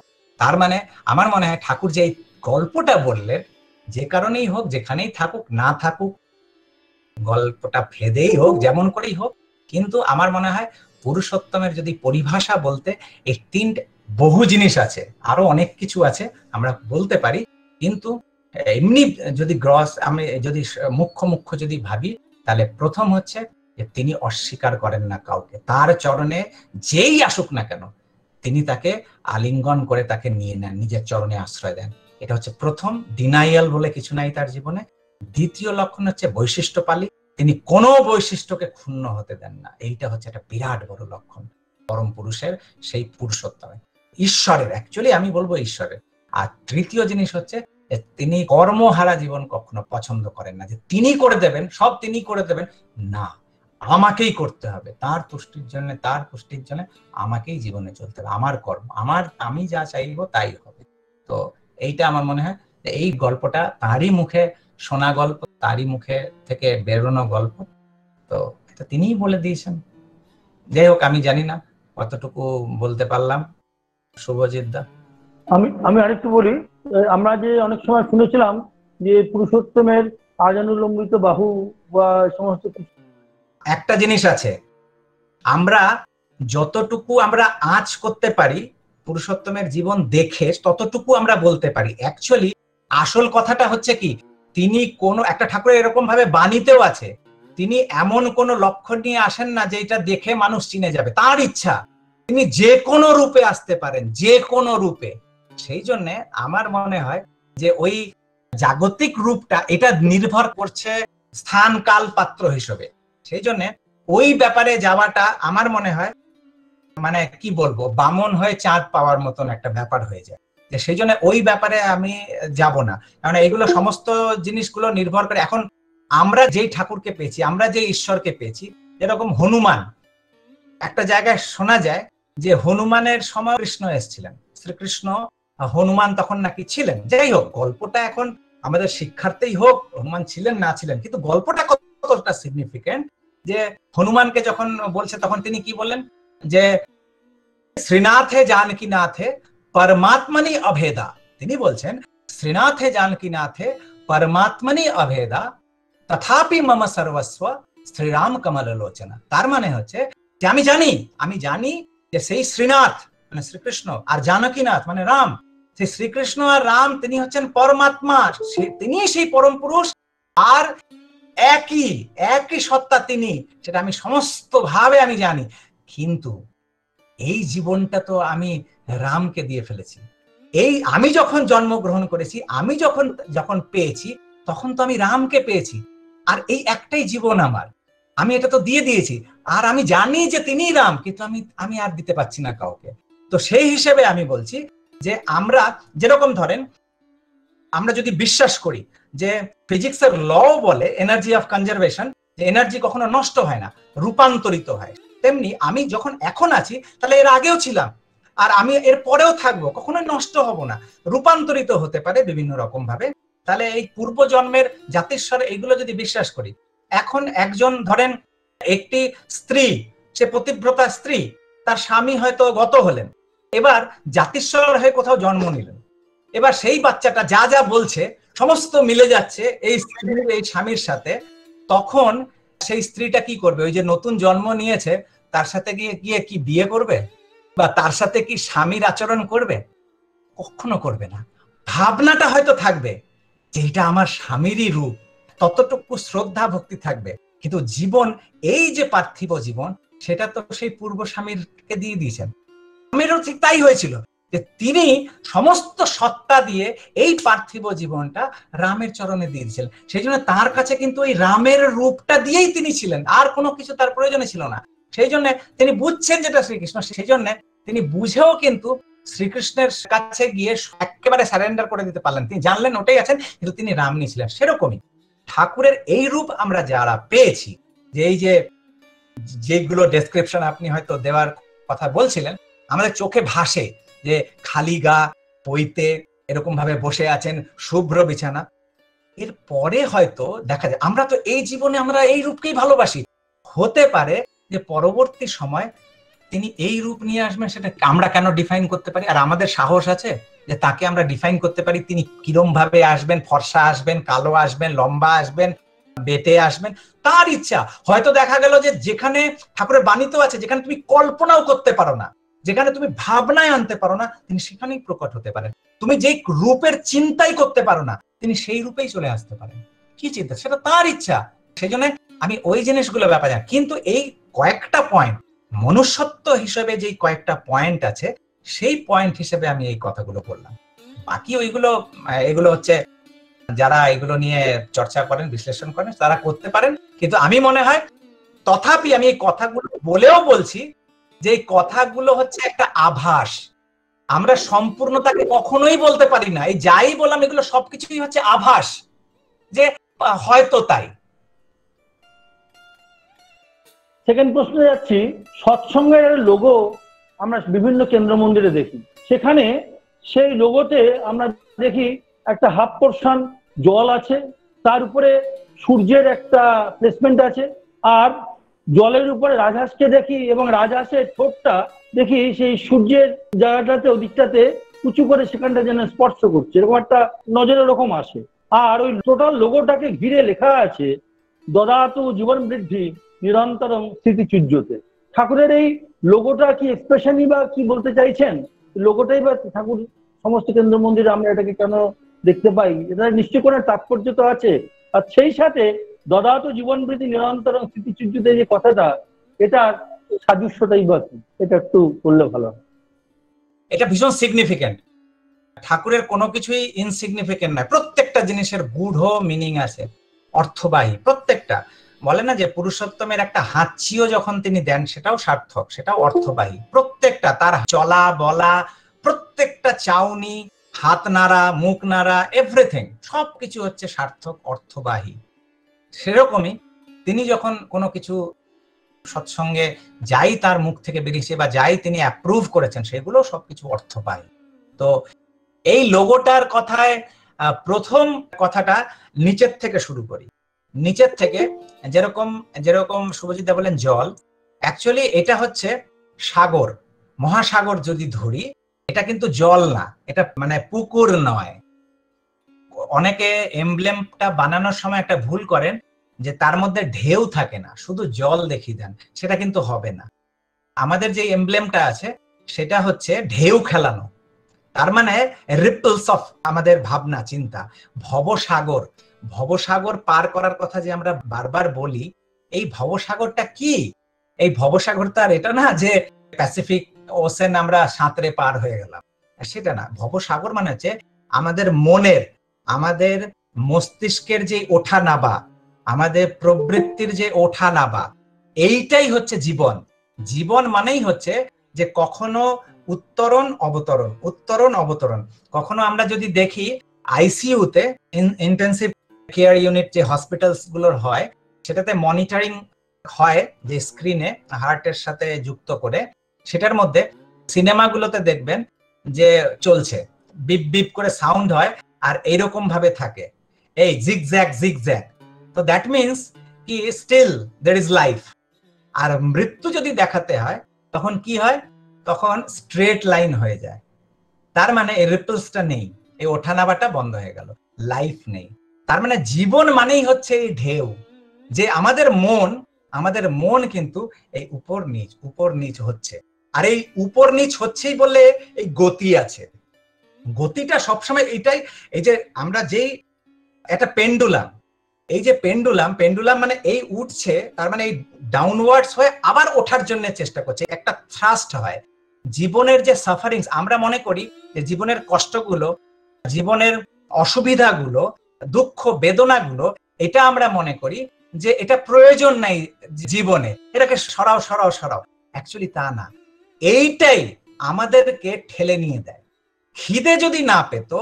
তার মানে আমার মনে হয় ঠাকুর যে এই গল্পটা বললেন, যে কারণেই হোক, যেখানেই থাকুক না থাকুক, গল্পটা ভেদেই হোক, যেমন করেই হোক, কিন্তু আমার মনে হয় পুরুষোত্তমের যদি পরিভাষা বলতে, এই তিনটে বহু জিনিস আছে, আরো অনেক কিছু আছে আমরা বলতে পারি, কিন্তু এমনি যদি আমি যদি মুখ্য যদি ভাবি, তাহলে প্রথম হচ্ছে যে তিনি অস্বীকার করেন না কাউকে। তার চরণে যেই আসুক না কেন তিনি তাকে আলিঙ্গন করে তাকে নিয়ে নেন, নিজের চরণে আশ্রয় দেন। এটা হচ্ছে প্রথম। ডিনাইয়াল বলে কিছু নাই তার জীবনে। দ্বিতীয় লক্ষণ হচ্ছে বৈশিষ্ট্যপালী, তিনি কোনো বৈশিষ্ট্যকে ক্ষুণ্ণ হতে দেন না। এইটা হচ্ছে একটা বিরাট বড় লক্ষণ পরম পুরুষের, সেই পুরুষোত্তমে, ঈশ্বরের, অ্যাকচুয়ালি আমি বলবো ঈশ্বরের। আর তৃতীয় জিনিস হচ্ছে তিনি কর্মহারা জীবন কখনো পছন্দ করেন না, যে তিনি করে দেবেন সব, তিনি করে দেবেন না, আমাকেই করতে হবে, তার তুষ্টির জন্য, তার পুষ্টির জন্য আমাকেই জীবনে চলতে হবে, আমার কর্ম, আমি যা চাইবো তাই হবে। তো এইটা আমার মনে হয় এই গল্পটা তারই মুখে শোনা গল্প, তারই মুখে থেকে বেরোনো গল্প। তো এটা তিনিই বলে দিয়েছেন। যাই হোক, আমি জানি না কতটুকু বলতে পারলাম। শুভজিৎ দা, আমি আরেকটু বলি। আমরা যে অনেক সময় শুনেছিলাম যে পুরুষোত্তমের আজানুলম্বিত বাহু বা সমস্ত কিছু, একটা জিনিস আছে, আমরা যতটুকু আমরা আঁচ করতে পারি পুরুষোত্তমের জীবন দেখে ততটুকু আমরা বলতে পারি। অ্যাকচুয়ালি আসল কথাটা হচ্ছে কি, তিনি কোনো একটা ঠাকুরের এরকম ভাবে বাণীতেও আছে, তিনি এমন কোন লক্ষণ নিয়ে আসেন না যে এটা দেখে মানুষ চিনে যাবে, তার ইচ্ছা তিনি যে কোনো রূপে আসতে পারেন, যে কোনো রূপে। সেই জন্য আমার মনে হয় যে ওই জাগতিক রূপটা এটা নির্ভর করছে স্থান কাল পাত্র হিসেবে। সেই জন্য ওই ব্যাপারে যাওয়াটা আমার মনে হয় মানে কি বলবো, বামন হয়ে চাঁদ পাওয়ার মতন একটা ব্যাপার হয়ে যায়। যে সেই জন্য ওই ব্যাপারে আমি যাব না, কারণ এগুলো সমস্ত জিনিসগুলো নির্ভর করে এখন আমরা যেই ঠাকুরকে পেয়েছি, আমরা যে ঈশ্বরকে পেয়েছি। যেরকম হনুমান, একটা জায়গায় শোনা যায় যে হনুমানের সময় কৃষ্ণ এসেছিলেন, শ্রীকৃষ্ণ হনুমান তখন নাকি ছিলেন। যাই হোক, গল্পটা এখন আমাদের শিক্ষার্থেই হোক হনুমান ছিলেন না ছিলেন, কিন্তু গল্পটা কতটা সিগনিফিকেন্ট যে হনুমানকে যখন বলছে তখন তিনি কি বললেন যে শ্রীনাথে জানকী নাথে পরমাত্মনি অভেদা। তিনি বলছেন শ্রীনাথে জানকী নাথে পরমাত্মনি অভেদা তথাপি মম সর্বস্ব শ্রীরাম কমল লোচনা। তার মানে হচ্ছে যে আমি জানি যে সেই শ্রীনাথ মানে শ্রীকৃষ্ণ আর জানকীনাথ মানে রাম, সেই শ্রীকৃষ্ণ আর রাম তিনি হচ্ছেন পরমাত্মা, তিনি সেই পরম পুরুষ আর একই সত্তা তিনি, সেটা আমি সমস্ত ভাবে আমি জানি। কিন্তু এই জীবনটা তো আমি রামকে দিয়ে ফেলেছি। এই আমি যখন জন্মগ্রহণ করেছি, আমি যখন পেয়েছি, তখন তো আমি রামকে পেয়েছি। আর এই একটাই জীবন আমার, আমি এটা তো দিয়ে দিয়েছি। আর আমি জানি যে তিনিই রাম, কিন্তু আমি আর দিতে পারছি না কাউকে। তো সেই হিসেবে আমি বলছি যে আমরা যেরকম ধরেন, আমরা যদি বিশ্বাস করি যে ফিজিক্সের ল বলে এনার্জি অফ কনজারভেশন, যে এনার্জি কখনো নষ্ট হয় না, রূপান্তরিত হয়, তেমনি আমি যখন এখন আছি তাহলে এর আগেও ছিলাম আর আমি এর পরেও থাকবো, কখনোই নষ্ট হব না, রূপান্তরিত হতে পারে বিভিন্ন রকম ভাবে। তাহলে এই পূর্ব জন্মের জাতিস্বর এইগুলো যদি বিশ্বাস করি, এখন একজন ধরেন একটি স্ত্রী, সে পতিব্রতা স্ত্রী, তার স্বামী হয়তো গত হলেন, এবার জাতিস্বর হয়ে কোথাও জন্ম নিলেন, এবার সেই বাচ্চাটা যা যা বলছে সমস্ত মিলে যাচ্ছে এই স্ত্রীর এই স্বামীর সাথে, তখন সেই স্ত্রীটা কি করবে? ওই যে নতুন জন্ম নিয়েছে তার সাথে গিয়ে কি বিয়ে করবে বা তার সাথে কি স্বামীর আচরণ করবে? কখনো করবে না। ভাবনাটা হয়তো থাকবে যে এটা আমার স্বামীরই রূপ, ততটুকু শ্রদ্ধা ভক্তি থাকবে, কিন্তু জীবন, এই যে পার্থিব জীবন, সেটা তো সেই পূর্ব স্বামীরকে দিয়ে দিয়েছেন। স্বামীরও ঠিক তাই হয়েছিল যে তিনি সমস্ত সত্তা দিয়ে এই পার্থিব জীবনটা রামের চরণে দিয়ে দিয়েছিলেন। সেই জন্য তার কাছে কিন্তু ওই রামের রূপটা দিয়েই তিনি ছিলেন, আর কোনো কিছু তার প্রয়োজনে ছিল না। সেই জন্য তিনি বুঝছেন যেটা শ্রীকৃষ্ণ, সেই জন্য তিনি বুঝেও কিন্তু শ্রীকৃষ্ণের কাছে গিয়ে একেবারে সারেন্ডার করে দিতে পারলেন। তিনি জানলেন ওটাই আছেন, কিন্তু তিনি রাম নিয়ে ছিলেন। সেরকমই ঠাকুরের এই রূপ আমরা যারা পেয়েছি, যে এই যেগুলো ডেসক্রিপশন আপনি হয়তো দেওয়ার কথা বলছিলেন, আমাদের চোখে ভাসে যে খালি গা পইতে এরকম ভাবে বসে আছেন, শুভ্র বিছানা। এর পরে হয়তো দেখা যায় আমরা তো এই জীবনে আমরা এই রূপকেই ভালোবাসি, হতে পারে যে পরবর্তী সময় তিনি এই রূপ নিয়ে আসবেন, সেটা আমরা কেন ডিফাইন করতে পারি? আর আমাদের সাহস আছে যে তাকে আমরা ডিফাইন করতে পারি তিনি কিরম ভাবে আসবেন? ফর্সা আসবেন, কালো আসবেন, লম্বা আসবেন, বেটে আসবেন, তার ইচ্ছা। হয়তো দেখা গেল যে যেখানে ঠাকুরের বাণীতেও আছে, যেখানে তুমি কল্পনাও করতে পারো না, যেখানে তুমি ভাবনায় আনতে পারো না, তিনি সেখানেই প্রকট হতে পারেন। তুমি যে রূপের চিন্তাই করতে পারো না, তিনি সেই রূপেই চলে আসতে পারেন। কি চিন্তা, সেটা তার ইচ্ছা। সেই জন্য আমি ওই জিনিসগুলো ব্যাপার জানি। কিন্তু এই কয়েকটা পয়েন্ট, মনুষ্যত্ব হিসেবে যে কয়েকটা পয়েন্ট আছে, সেই পয়েন্ট হিসেবে আমি এই কথাগুলো বললাম। বাকি এগুলো হচ্ছে যারা এগুলো নিয়ে চর্চা করেন, বিশ্লেষণ করেন, তারা করতে পারেন। কিন্তু আমি মনে হয় তথাপি আমি এই কথাগুলো বলেও বলছি যে এই কথাগুলো হচ্ছে একটা আভাস, আমরা সম্পূর্ণতাকে কখনোই বলতে পারি না। এই যাই বললাম এগুলো সবকিছুই হচ্ছে আভাস, যে হয়তো তাই। সেকেন্ড প্রশ্নে যাচ্ছি, সৎসঙ্গের লোগো আমরা বিভিন্ন কেন্দ্র মন্দিরে দেখি, সেখানে সেই লোগোতে আমরা দেখি একটা হাফ পোর্শন জল আছে, তার উপরে সূর্যের একটা প্লেসমেন্ট আছে, আর জলের উপরে রাজহাঁসকে দেখি এবং রাজহাঁসের ঠোঁটটা দেখি সেই সূর্যের জায়গাটাতে ওদিকটাতে উঁচু করে সেখানটা যেন স্পর্শ করছে, এরকম একটা নজর এরকম আসে। আর ওই টোটাল লোগোটাকে ঘিরে লেখা আছে দদাতু জীবন বৃদ্ধি নিরন্তরং স্মৃতিচুর্যতে। ঠাকুরের এই লোগোটা কি এক্সপ্রেশনই বা কি বলতে চাইছেন? লোগোটাই বা ঠাকুর সমস্ত কেন্দ্র মন্দিরে আমরা এটাকে কেন দেখতে পাই? এটা নিশ্চয় কোনো তাৎপর্য তো আছে। আর সেই সাথে দদাত জীবনবৃত্তি নিরন্তরং স্মৃতিচুর্যতে যে কথাটা, এটার সাদৃশ্যটাই বা কি, এটা একটু বললে ভালো হয়। এটা ভীষণ সিগনিফিক্যান্ট। ঠাকুরের কোনো কিছুই ইনসিগনিফিকেন্ট নয়, প্রত্যেকটা জিনিসের গূঢ় মিনিং আছে, অর্থবাহী প্রত্যেকটা। বলে না যে পুরুষোত্তমের একটা হাঁচিও যখন তিনি দেন সেটাও সার্থক, সেটাও অর্থবাহী। প্রত্যেকটা তার চলা বলা, প্রত্যেকটা চাউনি, হাত নাড়া, মুখ নাড়া, এভরিথিং সবকিছু হচ্ছে সার্থক, অর্থবাহী। সেরকমই তিনি যখন কোনো কিছু সৎসঙ্গে যাই তার মুখ থেকে বেরিয়েছে বা যাই তিনি অ্যাপ্রুভ করেছেন, সেগুলো সবকিছু অর্থবাহী। তো এই লোগোটার কথায় প্রথম কথাটা নিচের থেকে শুরু করি। নিচের থেকে যেরকম যেরকম শুভজিৎ দা বলেন জল, অ্যাকচুয়ালি এটা হচ্ছে সাগর, মহাসাগর যদি ধরি, এটা কিন্তু জল না, এটা মানে পুকুর নয়। অনেকে এমব্লেমটা বানানোর সময় একটা ভুল করেন যে তার মধ্যে ঢেউ থাকে না, শুধু জল দেখিয়ে দেন, সেটা কিন্তু হবে না। আমাদের যে এমব্লেমটা আছে সেটা হচ্ছে ঢেউ খেলানো, তার মানে রিপলস অফ আমাদের ভাবনা চিন্তা। ভবসাগর, ভবসাগর পার করার কথা যে আমরা বারবার বলি, এই ভবসাগরটা কি? এই ভবসাগর তো আর এটা না যে প্যাসিফিক ওশেন আমরা সাঁতরে পার হয়ে গেলাম, সেটা না। ভবসাগর মানে হচ্ছে আমাদের মনের, আমাদের মস্তিষ্কের যে ওঠা নাবা, আমাদের প্রবৃত্তির যে ওঠা নাবা, এইটাই হচ্ছে জীবন। জীবন মানেই হচ্ছে যে কখনো উত্তরণ অবতরণ, উত্তরণ অবতরণ। কখনো আমরা যদি দেখি আইসিইউতে, ইন্টেন্সিভ কেয়ার ইউনিট যে হসপিটালস গুলোর হয়, সেটাতে মনিটরিং হয় যে স্ক্রিনে হার্টের সাথে যুক্ত করে, সেটার মধ্যে সিনেমাগুলোতে দেখবেন যে চলছে, বিপ বিপ করে সাউন্ড হয় আর এইরকম ভাবে থাকে, এই জিগজ্যাগ জিগজ্যাগ। তো দ্যাট মিনস কি স্টিল দেয়ার ইজ লাইফ। আর মৃত্যু যদি দেখাতে হয় তখন কি হয়? তখন স্ট্রেট লাইন হয়ে যায়। তার মানে এই রিপলসটা নেই, এই ওঠানাবাটা বন্ধ হয়ে গেল, লাইফ নেই। তার মানে জীবন মানেই হচ্ছে এই ঢেউ। যে আমাদের মন কিন্তু এই উপর নিচ হচ্ছে। আর এই উপর নিচ হচ্ছেই বলে এই গতি আছে। গতিটা সবসময় এইটাই, এই যে আমরা যেই একটা পেন্ডুলাম, এই যে পেন্ডুলাম মানে এই উঠছে, তার মানে এই ডাউনওয়ার্ডস হয়ে আবার ওঠার জন্য চেষ্টা করছে, একটা থ্রাস্ট হয়। জীবনের যে সাফারিংস, আমরা মনে করি যে জীবনের কষ্টগুলো, জীবনের অসুবিধাগুলো, দুঃখ বেদনাগুলো, এটা আমরা মনে করি যে এটা প্রয়োজন নাই জীবনে, এটাকে সরাও সরাও সরাও। অ্যাকচুয়ালি তা না, এইটাই আমাদেরকে ঠেলে নিয়ে দেয়। খিদে যদি না পেত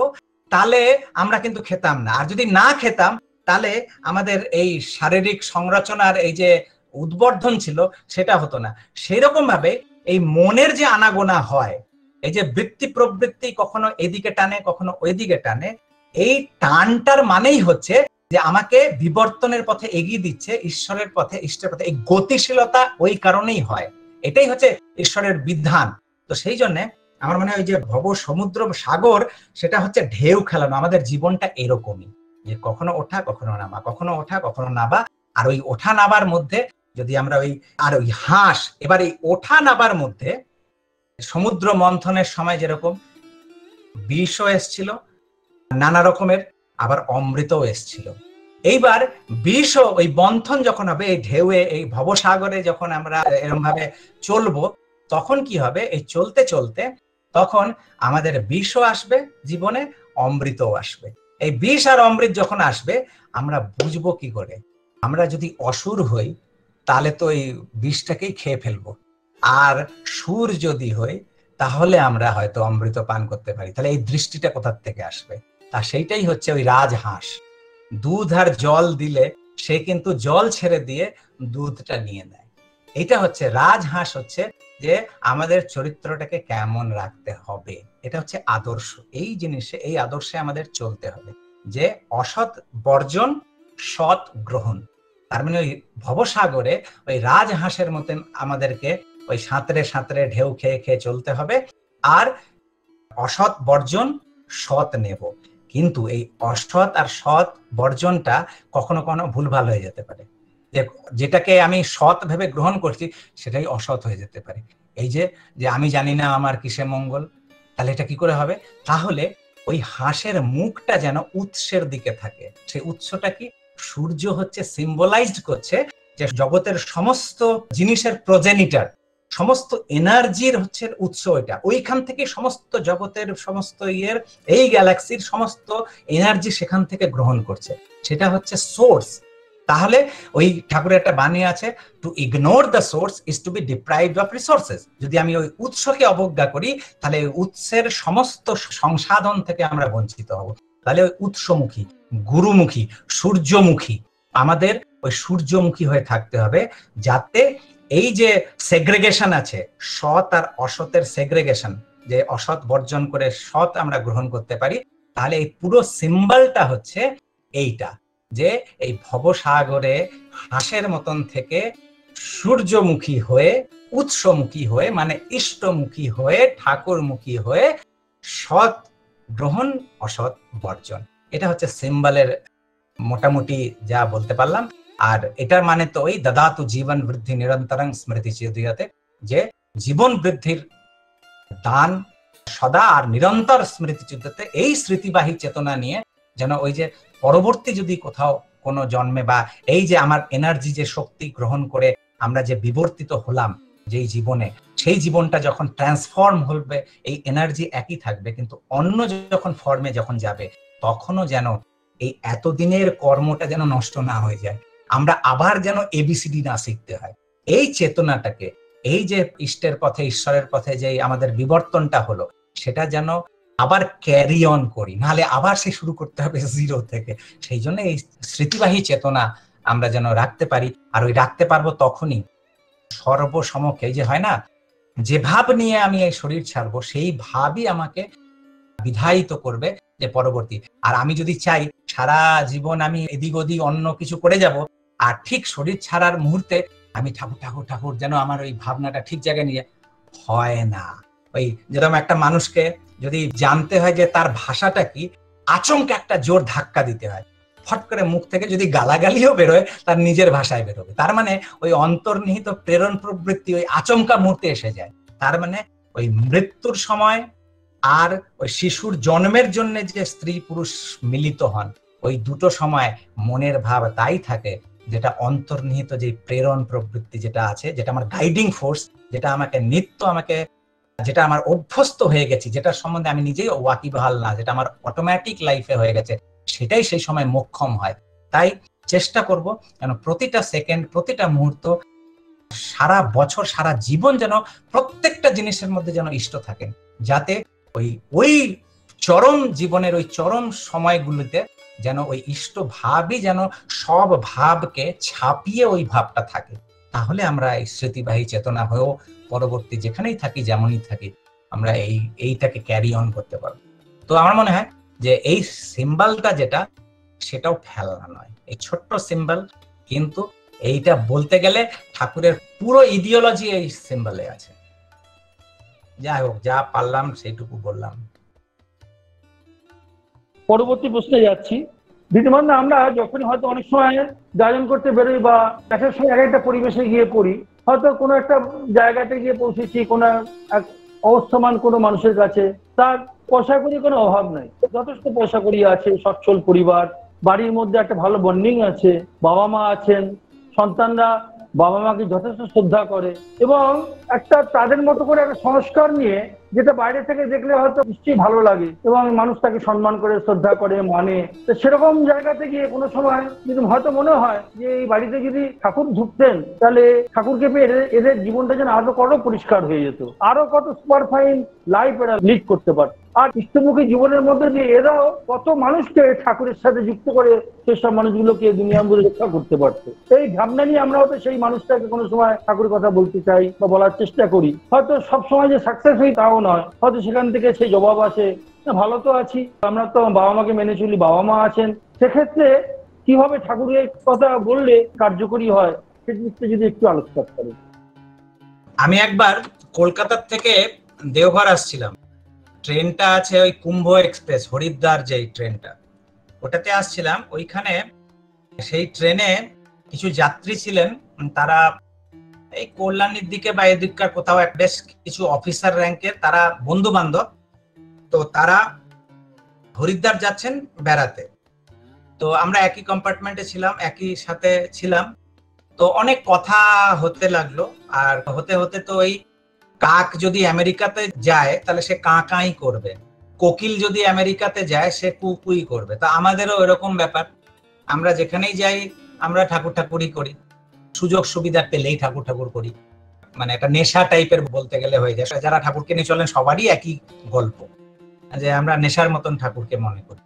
তাহলে আমরা কিন্তু খেতাম না, আর যদি না খেতাম তাহলে আমাদের এই শারীরিক সংরচনার এই যে উদ্বর্ধন ছিল সেটা হতো না। সেই রকম ভাবে এই মনের যে আনাগোনা হয়, এই যে বৃত্তি প্রবৃত্তি কখনো এদিকে টানে কখনো ওইদিকে টানে, এই টানটার মানেই হচ্ছে যে আমাকে বিবর্তনের পথে এগিয়ে দিচ্ছে, ঈশ্বরের পথে, ইষ্টের পথে। এই গতিশীলতা ওই কারণেই হয়, এটাই হচ্ছে ঈশ্বরের বিধান। তো সেই জন্য আমার মনে হয় ওই যে ভব সমুদ্র সাগর, সেটা হচ্ছে ঢেউ খেলানো। আমাদের জীবনটা এরকমই, যে কখনো ওঠা কখনো নামা, কখনো ওঠা কখনো নামা। আর ওই ওঠা নামার মধ্যে যদি আমরা ওই হাঁস, এবার এই ওঠা নামার মধ্যে সমুদ্র মন্থনের সময় যেরকম বিষও এসছিল নানা রকমের, আবার অমৃতও এসছিল। এইবার বিষও ওই মন্থন যখন হবে, এই ঢেউয়ে, এই ভবসাগরে যখন আমরা এরকম ভাবে চলবো, তখন কি হবে? এই চলতে চলতে তখন আমাদের বিষও আসবে জীবনে, অমৃতও আসবে। এই বিষ আর অমৃত যখন আসবে, আমরা বুঝবো কি করে? আমরা যদি অসুর হই তাহলে তো এই বিষটাকেই খেয়ে ফেলবো, আর সুর যদি হই তাহলে আমরা হয়তো অমৃত পান করতে পারি। তাহলে এই দৃষ্টিটা কোথার থেকে আসবে? তা সেইটাই হচ্ছে ওই রাজহাঁস। দুধ আর জল দিলে সে কিন্তু জল ছেড়ে দিয়ে দুধটা নিয়ে নেয়। এটা হচ্ছে রাজহাঁস, হচ্ছে যে আমাদের চরিত্রটাকে কেমন রাখতে হবে, এটা হচ্ছে আদর্শ। এই জিনিসে, এই আদর্শে আমাদের চলতে হবে, যে অসৎ বর্জন, সৎ গ্রহণ। তার মানে ওই ভবসাগরে ওই রাজহাঁসের মতন আমাদেরকে ওই সাঁতরে সাঁতরে ঢেউ খেয়ে খেয়ে চলতে হবে। আর অসৎ বর্জন, সৎ নেব। কিন্তু এই অসৎ আর সৎ বর্জনটা কখনো কখনো ভুলভাল হয়ে যেতে পারে। যেটাকে আমি সৎ ভেবে গ্রহণ করছি সেটাই অসৎ হয়ে যেতে পারে। এই যে আমি জানি না আমার কিসে মঙ্গল, তাহলে এটা কি করে হবে? তাহলে ওই হাঁসের মুখটা যেন উৎসের দিকে থাকে। সেই উৎসটা কি? সূর্য হচ্ছে সিম্বলাইজড করছে যে জগতের সমস্ত জিনিসের প্রজেনিটার, সমস্ত এনার্জির হচ্ছে উৎস ওইটা। ওইখান থেকে সমস্ত জগতের সমস্ত এই গ্যালাক্সির সমস্ত এনার্জি সেখান থেকে গ্রহণ করছে, সেটা হচ্ছে সোর্স। তাহলে ওই ঠাকুরের একটা বাণী আছে, to ignore the source is to be deprived of resources. যদি আমি ওই উৎসকে অবজ্ঞা করি তাহলে ওই উৎসের সমস্ত সংসাধন থেকে আমরা বঞ্চিত হব। তাহলে ওই উৎসমুখী, গুরুমুখী, সূর্যমুখী, আমাদের ওই সূর্যমুখী হয়ে থাকতে হবে, যাতে এই যে সেগ্রেগেশন আছে, সৎ আর অসতের সেগ্রেগেশন, যে অসৎ বর্জন করে সৎ আমরা গ্রহণ করতে পারি। তাহলে এই পুরো সিম্বলটা হচ্ছে এইটা, যে এই ভবসাগরে হাঁসের মতন থেকে সূর্যমুখী হয়ে, উৎসমুখী হয়ে, মানে ইষ্টমুখী হয়ে, ঠাকুরমুখী হয়ে সৎ গ্রহণ, অসৎ বর্জন। এটা হচ্ছে সিম্বলের মোটামুটি যা বলতে পারলাম। আর এটার মানে তো ওই দদাতু জীবন বৃদ্ধি নিরন্তরং স্মৃতি চেদুয়াতে, যে জীবন বৃদ্ধির দান সদা আর নিরন্তর স্মৃতি চেতনাতে, এই স্মৃতিবাহী চেতনা নিয়ে যেন ওই যে পরবর্তী যদি কোথাও কোনো জন্মে, বা এই যে আমার এনার্জি যে শক্তি গ্রহণ করে আমরা যে বিবর্তিত হলাম যেই জীবনে, সেই জীবনটা যখন ট্রান্সফর্ম হবে, এই এনার্জি একই থাকবে, কিন্তু অন্য যখন ফর্মে যখন যাবে, তখনও যেন এই এতদিনের কর্মটা যেন নষ্ট না হয়ে যায়, আমরা আবার যেন এবিসিডি না শিখতে হয়। এই চেতনাটাকে, এই যে ইষ্টের পথে, ঈশ্বরের পথে যে আমাদের বিবর্তনটা হলো, সেটা যেন আবার ক্যারি অন করি, নাহলে আবার সে শুরু করতে হবে জিরো থেকে। সেই জন্য এই স্মৃতিবাহী চেতনা আমরা যেন রাখতে পারি। আর ওই রাখতে পারবো তখনই সর্বসমক্ষে, এই যে হয় না, যে ভাব নিয়ে আমি এই শরীর ছাড়বো, সেই ভাবই আমাকে বিধায়িত করবে যে পরবর্তী। আর আমি যদি চাই সারা জীবন আমি এদিক ওদিক অন্য কিছু করে যাব, আর ঠিক শরীর ছাড়ার মুহূর্তে আমি ঠাকুর ঠাকুর ঠাকুর, যেন আমার ওই ভাবনাটা ঠিক জায়গায় নিয়ে, হয় না। ওই যেরকম একটা মানুষকে যদি জানতে হয় যে তার ভাষাটা কি, আচমকা একটা জোর ধাক্কা দিতে হয়, ফট করে মুখ থেকে যদি গালাগালিও বেরোয় তার নিজের ভাষায় বেরোবে। তার মানে ওই অন্তর্নিহিত প্রেরণ প্রবৃত্তি ওই আচমকা মুহূর্তে এসে যায়। তার মানে ওই মৃত্যুর সময় আর ওই শিশুর জন্মের জন্য যে স্ত্রী পুরুষ মিলিত হন, ওই দুটো সময় মনের ভাব তাই থাকে, যেটা অন্তর্নিহিত যে প্রেরণ প্রবৃত্তি যেটা আছে, যেটা আমার গাইডিং ফোর্স, যেটা আমাকে নিত্য, আমাকে যেটা আমার অভ্যস্ত হয়ে গেছি, যেটার সম্বন্ধে আমি নিজেই ওয়াকিবহাল না, যেটা আমার অটোমেটিক লাইফে হয়ে গেছে, সেটাই সেই সময় মোক্ষম হয়। তাই চেষ্টা করব যেন প্রতিটা সেকেন্ড, প্রতিটা মুহূর্ত, সারা বছর, সারা জীবন যেন প্রত্যেকটা জিনিসের মধ্যে যেন ইষ্ট থাকেন, যাতে ওই চরম জীবনের ওই চরম সময়গুলোতে যেন ওই ইষ্ট ভাবই যেন সব ভাবকে ছাপিয়ে ওই ভাবটা থাকে। তাহলে আমরা এই স্মৃতিবাহী চেতনা হয়েও পরবর্তী যেখানেই থাকি, যেমনই থাকি, আমরা এইটাকে ক্যারি অন করতে পারবো। তো আমার মনে হয় যে এই সিম্বলটা যেটা, সেটাও ফেলনা নয়, এই ছোট্ট সিম্বল, কিন্তু এইটা বলতে গেলে ঠাকুরের পুরো ইডিওলজি এই সিম্বলে আছে। যাই হোক, যা পারলাম সেইটুকু বললাম। পরবর্তী প্রশ্নে যাচ্ছি। বিদ্যমান আমরা যখনই হয়তো অনেক সময় গায়ন করতে বেরোই, বা একের সময় এক একটা পরিবেশে গিয়ে পড়ি, হয়তো কোনো একটা জায়গাতে গিয়ে পৌঁছেছি, কোনো এক অবস্থামান কোনো মানুষের কাছে, তার পয়সা করি কোনো অভাব নাই, যথেষ্ট পয়সা করি আছে, সচ্ছল পরিবার, বাড়ির মধ্যে একটা ভালো বন্ডিং আছে, বাবা মা আছেন, সন্তানরা বাবা মাকে যথেষ্ট শ্রদ্ধা করে, এবং একটা তাদের মতো করে একটা সংস্কার নিয়ে, যেটা বাইরে থেকে দেখলে হয়তো নিশ্চয়ই ভালো লাগে, এবং মানুষ তাকে সম্মান করে, শ্রদ্ধা করে, মানে। তো সেরকম জায়গাতে গিয়ে কোনো সময় যদি হয়তো মনে হয় যে এই বাড়িতে যদি ঠাকুর ঢুকতেন, তাহলে ঠাকুরকে পেয়ে এদের জীবনটা যেন আরো কত পরিষ্কার হয়ে যেত, আরো কত সুপার ফাইন লাইফ এরা লিড করতে পারত। আর ইষ্টমুখী জীবনের মধ্যে দিয়ে এরাও কত মানুষকে ঠাকুরের সাথে যুক্ত করে সেসব মানুষগুলোকে দুনিয়ার মধ্যে রক্ষা করতে পারতো। এই ভাবনা নিয়ে আমরা হয়তো সেই মানুষটাকে কোনো সময় ঠাকুরের কথা বলতে চাই বা বলার চেষ্টা করি। হয়তো সবসময় যে সাকসেস হই তাও নয়, হয়তো সেখান থেকে সেই জবাব আসে, ভালো তো আছি, আমরা তো বাবা মাকে মেনে চলি, বাবা মা আছেন। সেক্ষেত্রে কিভাবে ঠাকুরের কথা বললে কার্যকরী হয়, সে জিনিসটা যদি একটু আলোচনা করি। আমি একবার কলকাতার থেকে দেওঘর আসছিলাম, ট্রেনটা আছে ওই কুম্ভ এক্সপ্রেস, হরিদ্বার যে ট্রেনটা, ওটাতে আসছিলাম। ওইখানে সেই ট্রেনে কিছু যাত্রী ছিলেন, তারা এই কল্যাণীর দিকে বা এদিককার কোথাও বেশ কিছু অফিসার র্যাঙ্কের, তারা বন্ধু বান্ধব। তো তারা হরিদ্বার যাচ্ছেন বেড়াতে। তো আমরা একই কম্পার্টমেন্টে ছিলাম, একই সাথে ছিলাম। তো অনেক কথা হতে লাগলো, আর হতে হতে তো ওই কাক যদি আমেরিকাতে যায় তাহলে সে কাঁ কাঁই করবে, কোকিল যদি আমেরিকাতে যায় সে কুকুই করবে। তা আমাদেরও এরকম ব্যাপার, আমরা যেখানেই যাই আমরা ঠাকুর ঠাকুরই করি, সুযোগ সুবিধা পেলেই ঠাকুর ঠাকুর করি। মানে একটা নেশা টাইপের বলতে গেলে হয়ে যায়। যারা ঠাকুরকে নিয়ে চলেন সবারই একই গল্প, যে আমরা নেশার মতন ঠাকুরকে মনে করি।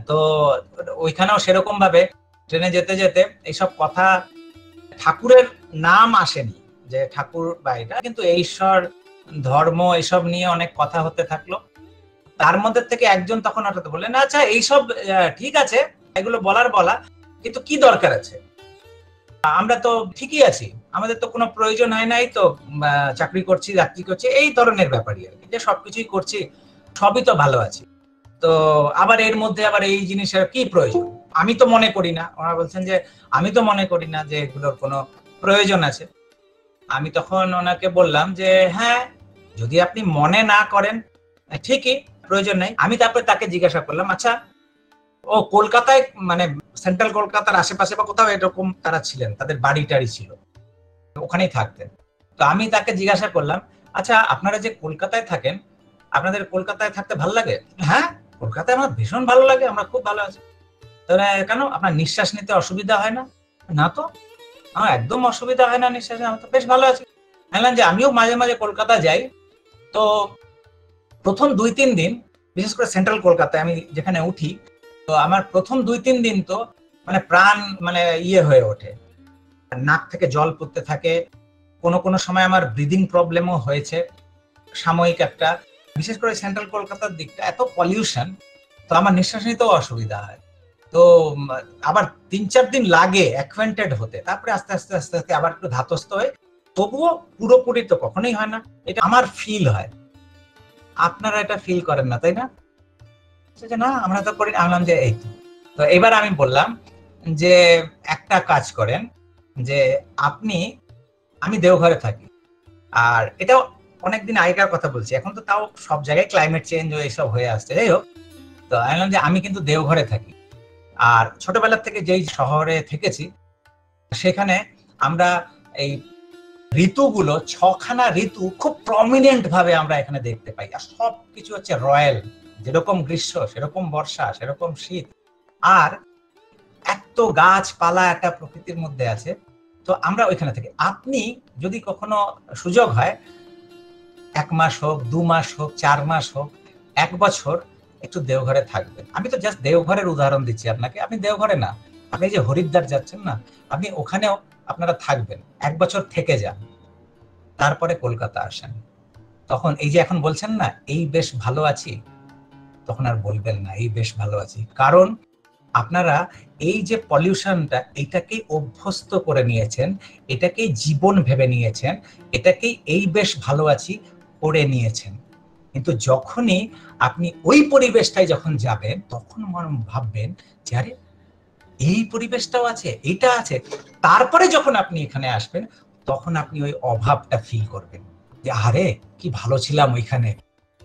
তো ওইখানেও সেরকম ভাবে ট্রেনে যেতে যেতে এইসব কথা, ঠাকুরের নাম আসেনি যে ঠাকুর বা এটা, কিন্তু ঈশ্বর ধর্ম এসব নিয়ে অনেক কথা হতে থাকলো। তার মধ্যে থেকে একজন তখন হঠাৎ বললেন, আচ্ছা এইসব ঠিক আছে, এগুলো বলা, কিন্তু কি দরকার আছে, আমরা তো ঠিকই আছি, আমাদের তো কোনো প্রয়োজন হয় নাই, তো চাকরি করছি, চাকরি করছি, এই ধরনের ব্যাপারই আর কি, যে সবকিছুই করছি, সবই তো ভালো আছি, তো আবার এর মধ্যে আবার এই জিনিসের কি প্রয়োজন। আমি তো মনে করি না, ওরা বলছেন যে আমি তো মনে করি না যে এগুলোর কোনো প্রয়োজন আছে। আমি তখন ওনাকে বললাম যে হ্যাঁ, যদি আপনি মনে না করেন ঠিকই, প্রয়োজন নাই। আমি তারপরে তাকে জিজ্ঞাসা করলাম, আচ্ছা ও কলকাতায়, মানে সেন্ট্রাল কলকাতার আশেপাশে বা কোথাও এরকম তারা ছিলেন, তাদের বাড়ি টাড়ি ছিল, ওখানেই থাকতেন। তো আমি তাকে জিজ্ঞাসা করলাম, আচ্ছা আপনারা যে কলকাতায় থাকেন, আপনাদের কলকাতায় থাকতে ভালো লাগে? হ্যাঁ, কলকাতায় আমার ভীষণ ভালো লাগে, আমরা খুব ভালো আছি। তাহলে কেন, আপনার নিঃশ্বাস নিতে অসুবিধা হয় না? না তো, আমার একদম অসুবিধা হয় না নিঃশ্বাস, আমার তো বেশ ভালো আছি। বললাম যে আমিও মাঝে মাঝে কলকাতা যাই, তো প্রথম 2-3 দিন, বিশেষ করে সেন্ট্রাল কলকাতায় আমি যেখানে উঠি, তো আমার প্রথম 2-3 দিন তো মানে প্রাণ মানে ইয়ে হয়ে ওঠে, নাক থেকে জল পড়তে থাকে, কোনো সময় আমার ব্রিদিং প্রবলেমও হয়েছে সাময়িক একটা, বিশেষ করে সেন্ট্রাল কলকাতার দিকটা এত পলিউশন, তো আমার নিঃশ্বাস নিতেও অসুবিধা হয়। তো আবার 3-4 দিন লাগে অ্যাকোয়েন্টেড হতে, তারপরে আস্তে আস্তে আস্তে আস্তে আবার একটু ধাতস্থ হয়ে, তবুও পুরোপুরি তো কখনোই হয় না, এটা আমার ফিল হয়। আপনারা এটা ফিল করেন না তাই না? যে না আমরা তো করি। আমি বললাম যে এই তো এবার আমি বললাম যে একটা কাজ করেন, যে আমি দেওঘরে থাকি, আর এটাও অনেকদিন আগেকার কথা বলছি, এখন তো তাও সব জায়গায় ক্লাইমেট চেঞ্জ এইসব হয়ে আসছে, যাই হোক। তো আমি বললাম যে আমি কিন্তু দেওঘরে থাকি, আর ছোটবেলা থেকে যেই শহরে থেকেছি সেখানে আমরা এই ঋতুগুলো, 6খানা ঋতু খুব প্রমিনেন্ট ভাবে আমরা এখানে দেখতে পাই, আর সবকিছু হচ্ছে রয়্যাল, যেরকম গ্রীষ্ম সেরকম বর্ষা সেরকম শীত, আর এত গাছপালা একটা প্রকৃতির মধ্যে আছে। তো আমরা ওইখানে থাকি। আপনি যদি কখনো সুযোগ হয়, 1 মাস হোক, 2 মাস হোক, 4 মাস হোক, 1 বছর একটু দেওঘরে থাকবেন। আমি তো জাস্ট দেওঘরের উদাহরণ দিচ্ছি আপনাকে, আপনি দেওঘরে না, আপনি যে হরিদ্বার যাচ্ছেন না, আপনি ওখানেও আপনারা থাকবেন, 1 বছর থেকে যান, তারপরে কলকাতা আসেন। তখন এই যে এখন বলছেন না এই বেশ ভালো আছি, তখন আর বলবেন না এই বেশ ভালো আছি, কারণ আপনারা এই যে পলিউশনটা, এটাকেই অভ্যস্ত করে নিয়েছেন, এটাকেই জীবন ভেবে নিয়েছেন, এটাকেই এই বেশ ভালো আছি করে নিয়েছেন। কিন্তু যখনই আপনি ওই পরিবেশটায় যখন যাবেন, তখন ভাববেন যে আরে এই পরিবেশটাও আছে, এটা আছে। তারপরে যখন আপনি এখানে আসবেন, তখন আপনি ওই অভাবটা ফিল করবেন, যে আরে কি ভালো ছিলাম ওইখানে,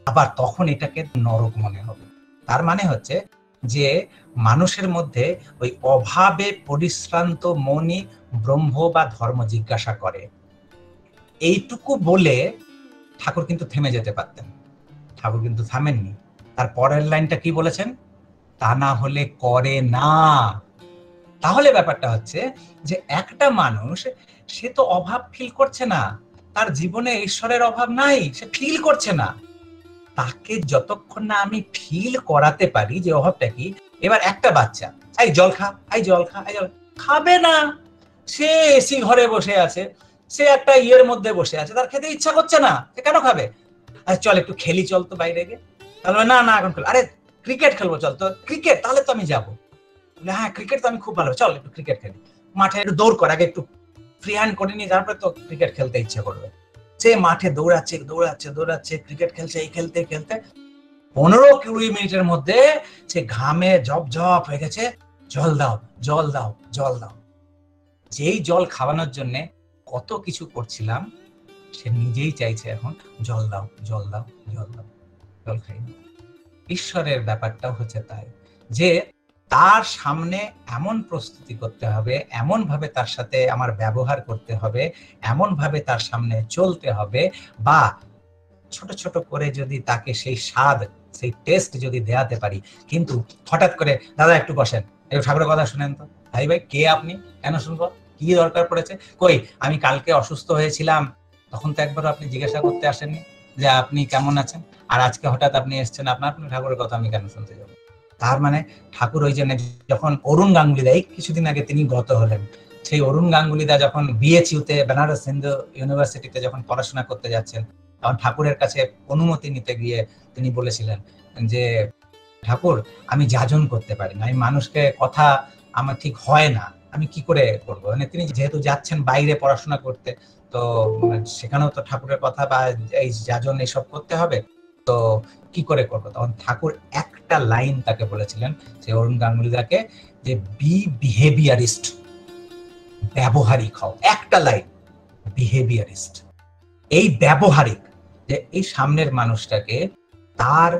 আবার তখন এটাকে নরক মনে হবে। তার মানে হচ্ছে যে মানুষের মধ্যে ওই অভাবে পরিশ্রান্ত মনই ব্রহ্ম বা ধর্ম জিজ্ঞাসা করে। এইটুকু বলে ঠাকুর কিন্তু থেমে যেতে পারতেন, ঠাকুর কিন্তু থামেননি। তার পরের লাইনটা কি বলেছেন? তা না হলে করে না। তাহলে ব্যাপারটা হচ্ছে যে একটা মানুষ, সে তো অভাব ফিল করছে না, তার জীবনে ঈশ্বরের অভাব নাই, সে ফিল করছে না। তাকে যতক্ষণ না আমি ফিল করাতে পারি যে অভাবটা কি। এবার একটা বাচ্চা, এই জল খা, এই জল খা, এই জল খাবে না, সে এসি ঘরে বসে আছে, সে একটা ইয়ের মধ্যে বসে আছে, তার খেতে ইচ্ছা করছে না, সে কেন খাবে? আরে চল একটু খেলি, চল তো বাইরে গিয়ে। তাহলে না না এখন খেল, আরে ক্রিকেট খেলবো, চল তো ক্রিকেট, তাহলে তো আমি যাবো। হ্যাঁ ক্রিকেট তো আমি খুব ভালো, চল একটু ক্রিকেট খেলি, মাঠে একটু দৌড় কর, আগে একটু ফ্রি হ্যান্ড করে নি, তারপরে তো ক্রিকেট খেলতে ইচ্ছে করবে। সে মাঠে দৌড়াচ্ছে দৌড়াচ্ছে দৌড়াচ্ছে, ক্রিকেট খেলছে, এই খেলতে খেলতে 15-20 মিনিটের মধ্যে সে ঘামে জব জব হয়ে গেছে, জল দাও জল দাও জল দাও। যেই জল খাওয়ানোর জন্য কত কিছু করছিলাম, সে নিজেই চাইছে এখন জল দাও, জল দাও, জল দাও, জল খাই। ঈশ্বরের ব্যাপারটাও হচ্ছে তাই, যে তার সামনে এমন প্রস্তুতি করতে হবে, এমন ভাবে তার সাথে আমার ব্যবহার করতে হবে, এমন ভাবে তার সামনে চলতে হবে, বা ছোট ছোট করে যদি তাকে সেই স্বাদ, সেই টেস্ট যদি দেয়াতে পারি। কিন্তু হঠাৎ করে দাদা একটু বসেন, একটু ঠাকুরের কথা শুনেন তো। ভাই ভাই কে আপনি, কেন শুনবো, কি দরকার পড়েছে? কই আমি কালকে অসুস্থ হয়েছিলাম, তখন তো একবারও আপনি জিজ্ঞাসা করতে আসেননি যে আপনি কেমন আছেন, আর আজকে হঠাৎ আপনি এসছেন, আপনার ঠাকুরের কথা আমি কেন শুনতে যাবো? তার মানে ঠাকুর ওই জন্য, যখন অরুণ গাঙ্গুলি দা কিছুদিন আগে তিনি গত হলেন, সেই অরুণ গাঙ্গুলি দা যখন বিএচইউতে, বেনারস হিন্দু ইউনিভার্সিটিতে যখন পড়াশোনা করতে যাচ্ছেন, তখন ঠাকুরের কাছে অনুমতি নিতে গিয়ে তিনি বলেছিলেন যে ঠাকুর আমি যাজন করতে পারি না, আমি মানুষকে কথা আমার ঠিক হয় না, আমি কি করে করবো। মানে তিনি যেহেতু যাচ্ছেন বাইরে পড়াশোনা করতে, তো সেখানেও তো ঠাকুরের কথা বা এই যাজন এইসব করতে হবে, তো কি করে করবো। তখন ঠাকুর একটা লাইন তাকে বলেছিলেন, যে অরুণ গাঙ্গুলিদাকে, যে বি বিহেভিয়ারিস্ট, ব্যবহারিক হও। একটা লাইন, বিহেভিয়ারিস্ট, এই ব্যবহারিক, যে এই সামনের মানুষটাকে তার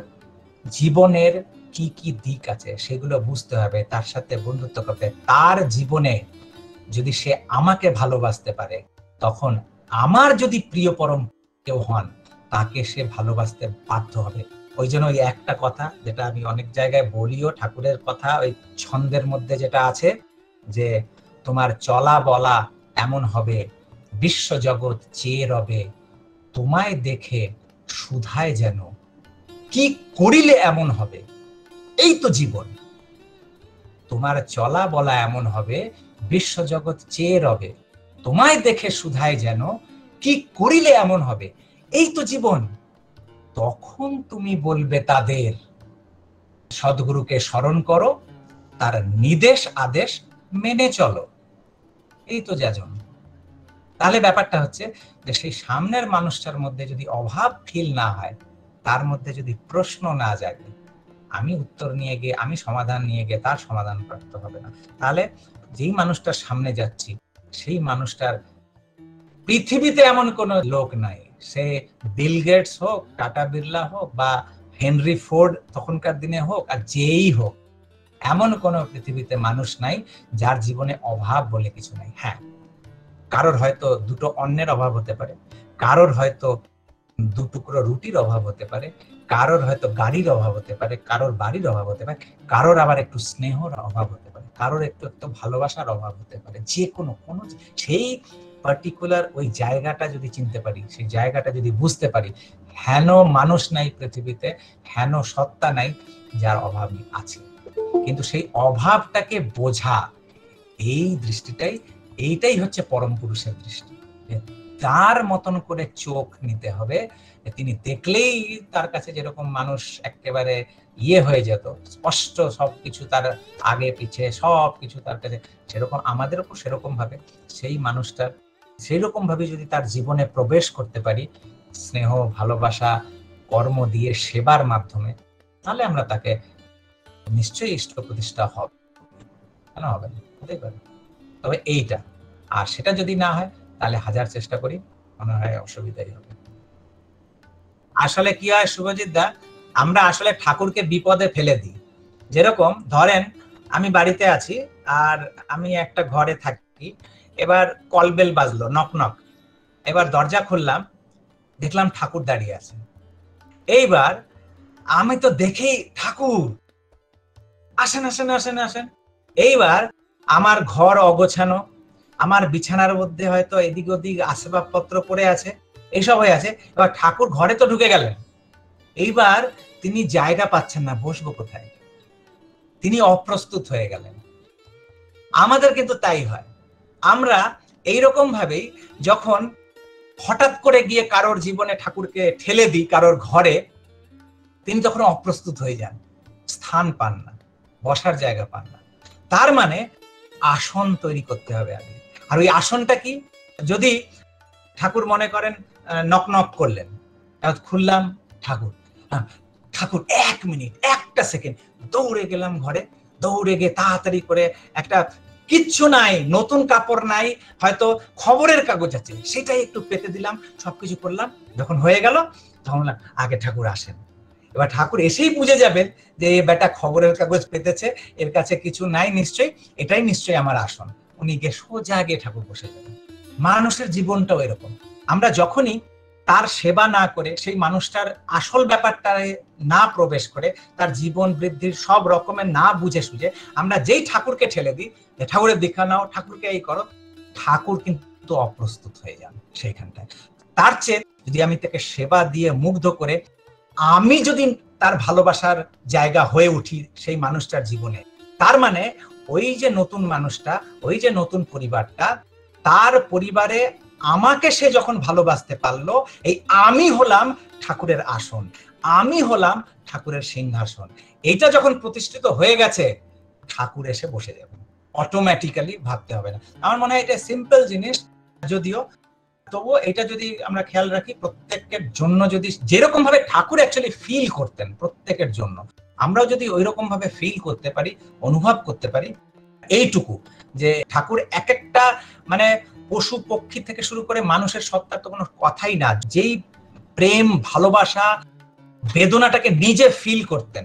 জীবনের কি কি দিক আছে সেগুলো বুঝতে হবে, তার সাথে বন্ধুত্ব করতে। তার জীবনে যদি সে আমাকে ভালোবাসতে পারে, তখন আমার যদি প্রিয় পরম কেউ হন, তাকে সে ভালোবাসতে বাধ্য হবে। ওই জন্য ওই একটা কথা, যেটা আমি অনেক জায়গায় বলিও, ঠাকুরের কথা ওই ছন্দের মধ্যে যেটা আছে, যে তোমার চলা বলা এমন হবে, বিশ্ব জগৎ চেয়ে রবে, তোমায় দেখে সুধায় যেন, কি করিলে এমন হবে, এই তো জীবন। তোমার চলা বলা এমন হবে, বিশ্ব জগৎ চেয়ে রবে, তোমায় দেখে সুধায় যেন, কি করিলে এমন হবে, এই তো জীবন। তখন তুমি বলবে তাদের, সদ্গুরুকে স্মরণ করো, তার নির্দেশ আদেশ মেনে চলো, এই তো যাজন। তাহলে ব্যাপারটা হচ্ছে যে সেই সামনের মানুষটার মধ্যে যদি অভাব ফিল না হয়, তার মধ্যে যদি প্রশ্ন না জাগে, আমি উত্তর নিয়ে গিয়ে, আমি সমাধান নিয়ে গিয়ে তার সমাধান প্রাপ্ত হবে না। তাহলে যেই মানুষটার সামনে যাচ্ছি, সেই মানুষটার পৃথিবীতে এমন কোন লোক নাই, সে বিল গেটস হোক, টাটা বিড়লা হোক, বা হেনরি ফোর্ড তখনকার দিনে হোক, আর যেই হোক, এমন কোন পৃথিবীতে মানুষ নাই যার জীবনে অভাব বলে কিছু নাই। হ্যাঁ, কারোর হয়তো দুটো অন্নের অভাব হতে পারে, কারোর হয়তো দু টুকরো রুটির অভাব হতে পারে, কারোর হয়তো গাড়ির অভাব হতে পারে, কারোর বাড়ির অভাব হতে পারে, কারোর আবার একটু স্নেহর অভাব হতে পারে, কারোর একটু একটু ভালোবাসার অভাব হতে পারে। যে কোনো সেই পার্টিকুলার ওই জায়গাটা যদি চিনতে পারি, সেই জায়গাটা যদি বুঝতে পারি, হেন মানুষ নাই পৃথিবীতে, হেন সত্তা নাই যার অভাব আছে। কিন্তু সেই অভাবটাকে বোঝা, এই দৃষ্টিটাই, এইটাই হচ্ছে পরম পুরুষের দৃষ্টি। তার মতন করে চোখ নিতে হবে, তিনি দেখলেই তার কাছে যেরকম মানুষ একেবারে ইয়ে হয়ে যেত, স্পষ্ট সবকিছু তার আগে পিছে সবকিছু তার কাছে, সেরকম আমাদের উপর সেরকম ভাবে সেই মানুষটার সেই রকম ভাবে যদি তার জীবনে প্রবেশ করতে পারি, স্নেহ ভালোবাসা কর্ম দিয়ে সেবার মাধ্যমে, তাহলে আমরা তাকে নিশ্চয়ই ইষ্ট প্রতিষ্ঠা হবে, কেন হবে না, হতেই পারে। তবে এইটা, আর সেটা যদি না হয়, তাহলে হাজার চেষ্টা করি, মনে হয় অসুবিধাই হবে। আসলে কি হয় শুভজিৎ দা, আমরা আসলে ঠাকুরকে বিপদে ফেলে দিই। যেরকম ধরেন আমি বাড়িতে আছি, আর আমি একটা ঘরে থাকি, এবার কলবেল বাজলো, নক নক, এবার দরজা খুললাম, দেখলাম ঠাকুর দাঁড়িয়ে আছে। এইবার আমি তো দেখেই, ঠাকুর আসেন আসেন আসেন আসেন। এইবার আমার ঘর অগোছানো, আমার বিছানার মধ্যে হয়তো এদিক ওদিক আসবাবপত্র পড়ে আছে, এইসব হয়ে আছে। এবার ঠাকুর ঘরে তো ঢুকে গেলেন, এইবার তিনি জায়গা পাচ্ছেন না, বসবো কোথায়, তিনি অপ্রস্তুত হয়ে গেলেন। আমাদের কিন্তু তাই হয়, আমরা এইরকম ভাবেই যখন হঠাৎ করে গিয়ে কারোর জীবনে ঠাকুরকে ঠেলে দিই কারোর ঘরে, তিনি তখন অপ্রস্তুত হয়ে যান, স্থান পান না, বসার জায়গা পান না। তার মানে আসন তৈরি করতে হবে আগে। আর ওই আসনটা কি, যদি ঠাকুর মনে করেন নক নক করলেন, খুললাম, ঠাকুর, ঠাকুর 1 মিনিট 1টা সেকেন্ড, দৌড়ে গেলাম ঘরে, দৌড়ে গিয়ে তাড়াতাড়ি করে একটা কিচ্ছু নাই, নতুন কাপড় নাই, হয়তো খবরের কাগজ আছে, সেটাই একটু পেতে দিলাম, সবকিছু করলাম। যখন হয়ে গেল তখন বললাম আগে ঠাকুর আসেন। এবার ঠাকুর এসেই বুঝে যাবেন যে এই বেটা খবরের কাগজ পেতেছে, এর কাছে কিছু নাই নিশ্চয়ই, এটাই নিশ্চয়ই আমার আসন। উনি গিয়ে সোজা গিয়ে ঠাকুর বসে যাবেন। মানুষের জীবনটাও এরকম, আমরা যখনই তার সেবা না করে, সেই মানুষটার আসল ব্যাপারটায় না প্রবেশ করে, তার জীবন বৃদ্ধির সব রকমের না বুঝে সুঝে আমরা যেই ঠাকুরকে ঠেলে দিই, ঠাকুরের দীক্ষা নাও, ঠাকুরকে এই করো, ঠাকুর কিন্তু অপ্রস্তুত হয়ে যান সেইখানটায়। তার চেয়ে যদি আমি তাকে সেবা দিয়ে মুগ্ধ করে আমি যদি তার ভালোবাসার জায়গা হয়ে উঠি সেই মানুষটার জীবনে, তার মানে ওই যে নতুন মানুষটা, ওই যে নতুন পরিবারটা, তার পরিবারে আমাকে সে যখন ভালোবাসতে পারলো, এই আমি হলাম ঠাকুরের আসন, আমি হলাম ঠাকুরের সিংহাসন। এইটা যখন প্রতিষ্ঠিত হয়ে গেছে, ঠাকুর এসে বসে যাবে, অটোমেটিক্যালি ভাবতে হবে না। আমার মনে হয় এটা সিম্পল জিনিস, যদিও তবুও এটা যদি আমরা খেয়াল রাখি, প্রত্যেকের জন্য যদি যেরকম ভাবে ঠাকুর অ্যাকচুয়ালি ফিল করতেন প্রত্যেকের জন্য, আমরাও যদি ওই রকম ভাবে ফিল করতে পারি, অনুভব করতে পারি, এইটুকু যে ঠাকুর এক একটা মানে পশু পক্ষী থেকে শুরু করে মানুষের সত্তার তো কোনো কথাই না, যেই প্রেম ভালোবাসা বেদনাটাকে নিজে ফিল করতেন,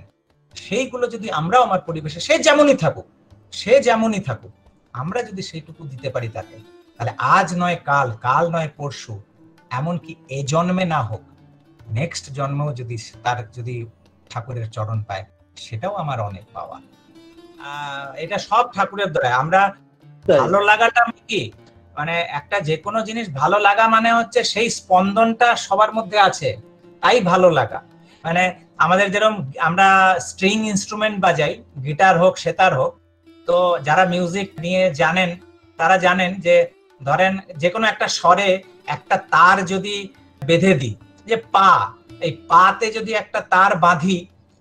সেইগুলো যদি আমরাও আমার পরিবেশে সে যেমনই থাকুক আমরা যদি সেইটুকু দিতে পারি তাকে, তাহলে আজ নয় কাল, কাল নয় পরশু, এমনকি এ জন্মে না হোক নেক্সট জন্মেও যদি তার যদি ঠাকুরের চরণ পায়, সেটাও আমার অনেক পাওয়া। এটা সব ঠাকুরের দ্বারা। আমরা ভালো লাগাটা কি, মানে একটা যে কোনো জিনিস ভালো লাগা মানে হচ্ছে সেই স্পন্দনটা সবার মধ্যে আছে, তাই ভালো লাগা। মানে আমাদের যেরকম আমরা স্ট্রিং ইনস্ট্রুমেন্ট বাজাই, গিটার হোক সেতার হোক, তো যারা মিউজিক নিয়ে জানেন তারা জানেন যে ধরেন যে কোনো একটা স্বরে একটা তার যদি বেঁধে দিই, যে পা, এই পাতে যদি একটা তার বাঁধি,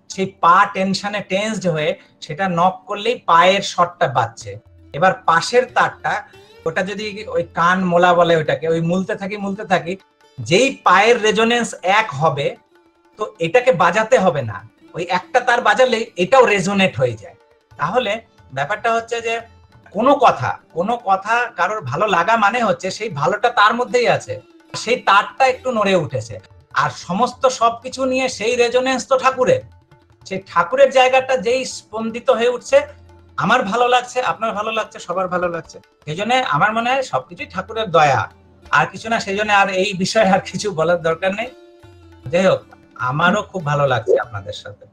সেই পা টেনশনে টেন্সড হয়ে সেটা নক করলেই পায়ের স্বরটা বাজছে। এবার পাশের তারটা, ওটা যদি ওই কান মোলা বলে ওইটাকে, ওই মুলতে থাকি, যেই পায়ের রেজোনেন্স এক হবে, তো এটাকে বাজাতে হবে না, ওই একটা তার বাজালে এটাও রেজোনেট হয়ে যায়। তাহলে ব্যাপারটা হচ্ছে যে কোনো কথা কারোর ভালো লাগা মানে হচ্ছে সেই ভালোটা তার মধ্যেই আছে, সেই তারটা একটু নড়ে উঠেছে, আর সমস্ত সবকিছু নিয়ে সেই রেজোনেন্স তো ঠাকুরের, সেই ঠাকুরের জায়গাটা যেই স্পন্দিত হয়ে উঠছে, আমার ভালো লাগছে, আপনার ভালো লাগছে, সবার ভালো লাগছে। সেই জন্য আমার মনে হয় সবকিছুই ঠাকুরের দয়া, আর কিছু না। সেই জন্য আর এই বিষয়ে আর কিছু বলার দরকার নেই। যাই হোক, আমারও খুব ভালো লাগছে আপনাদের সাথে।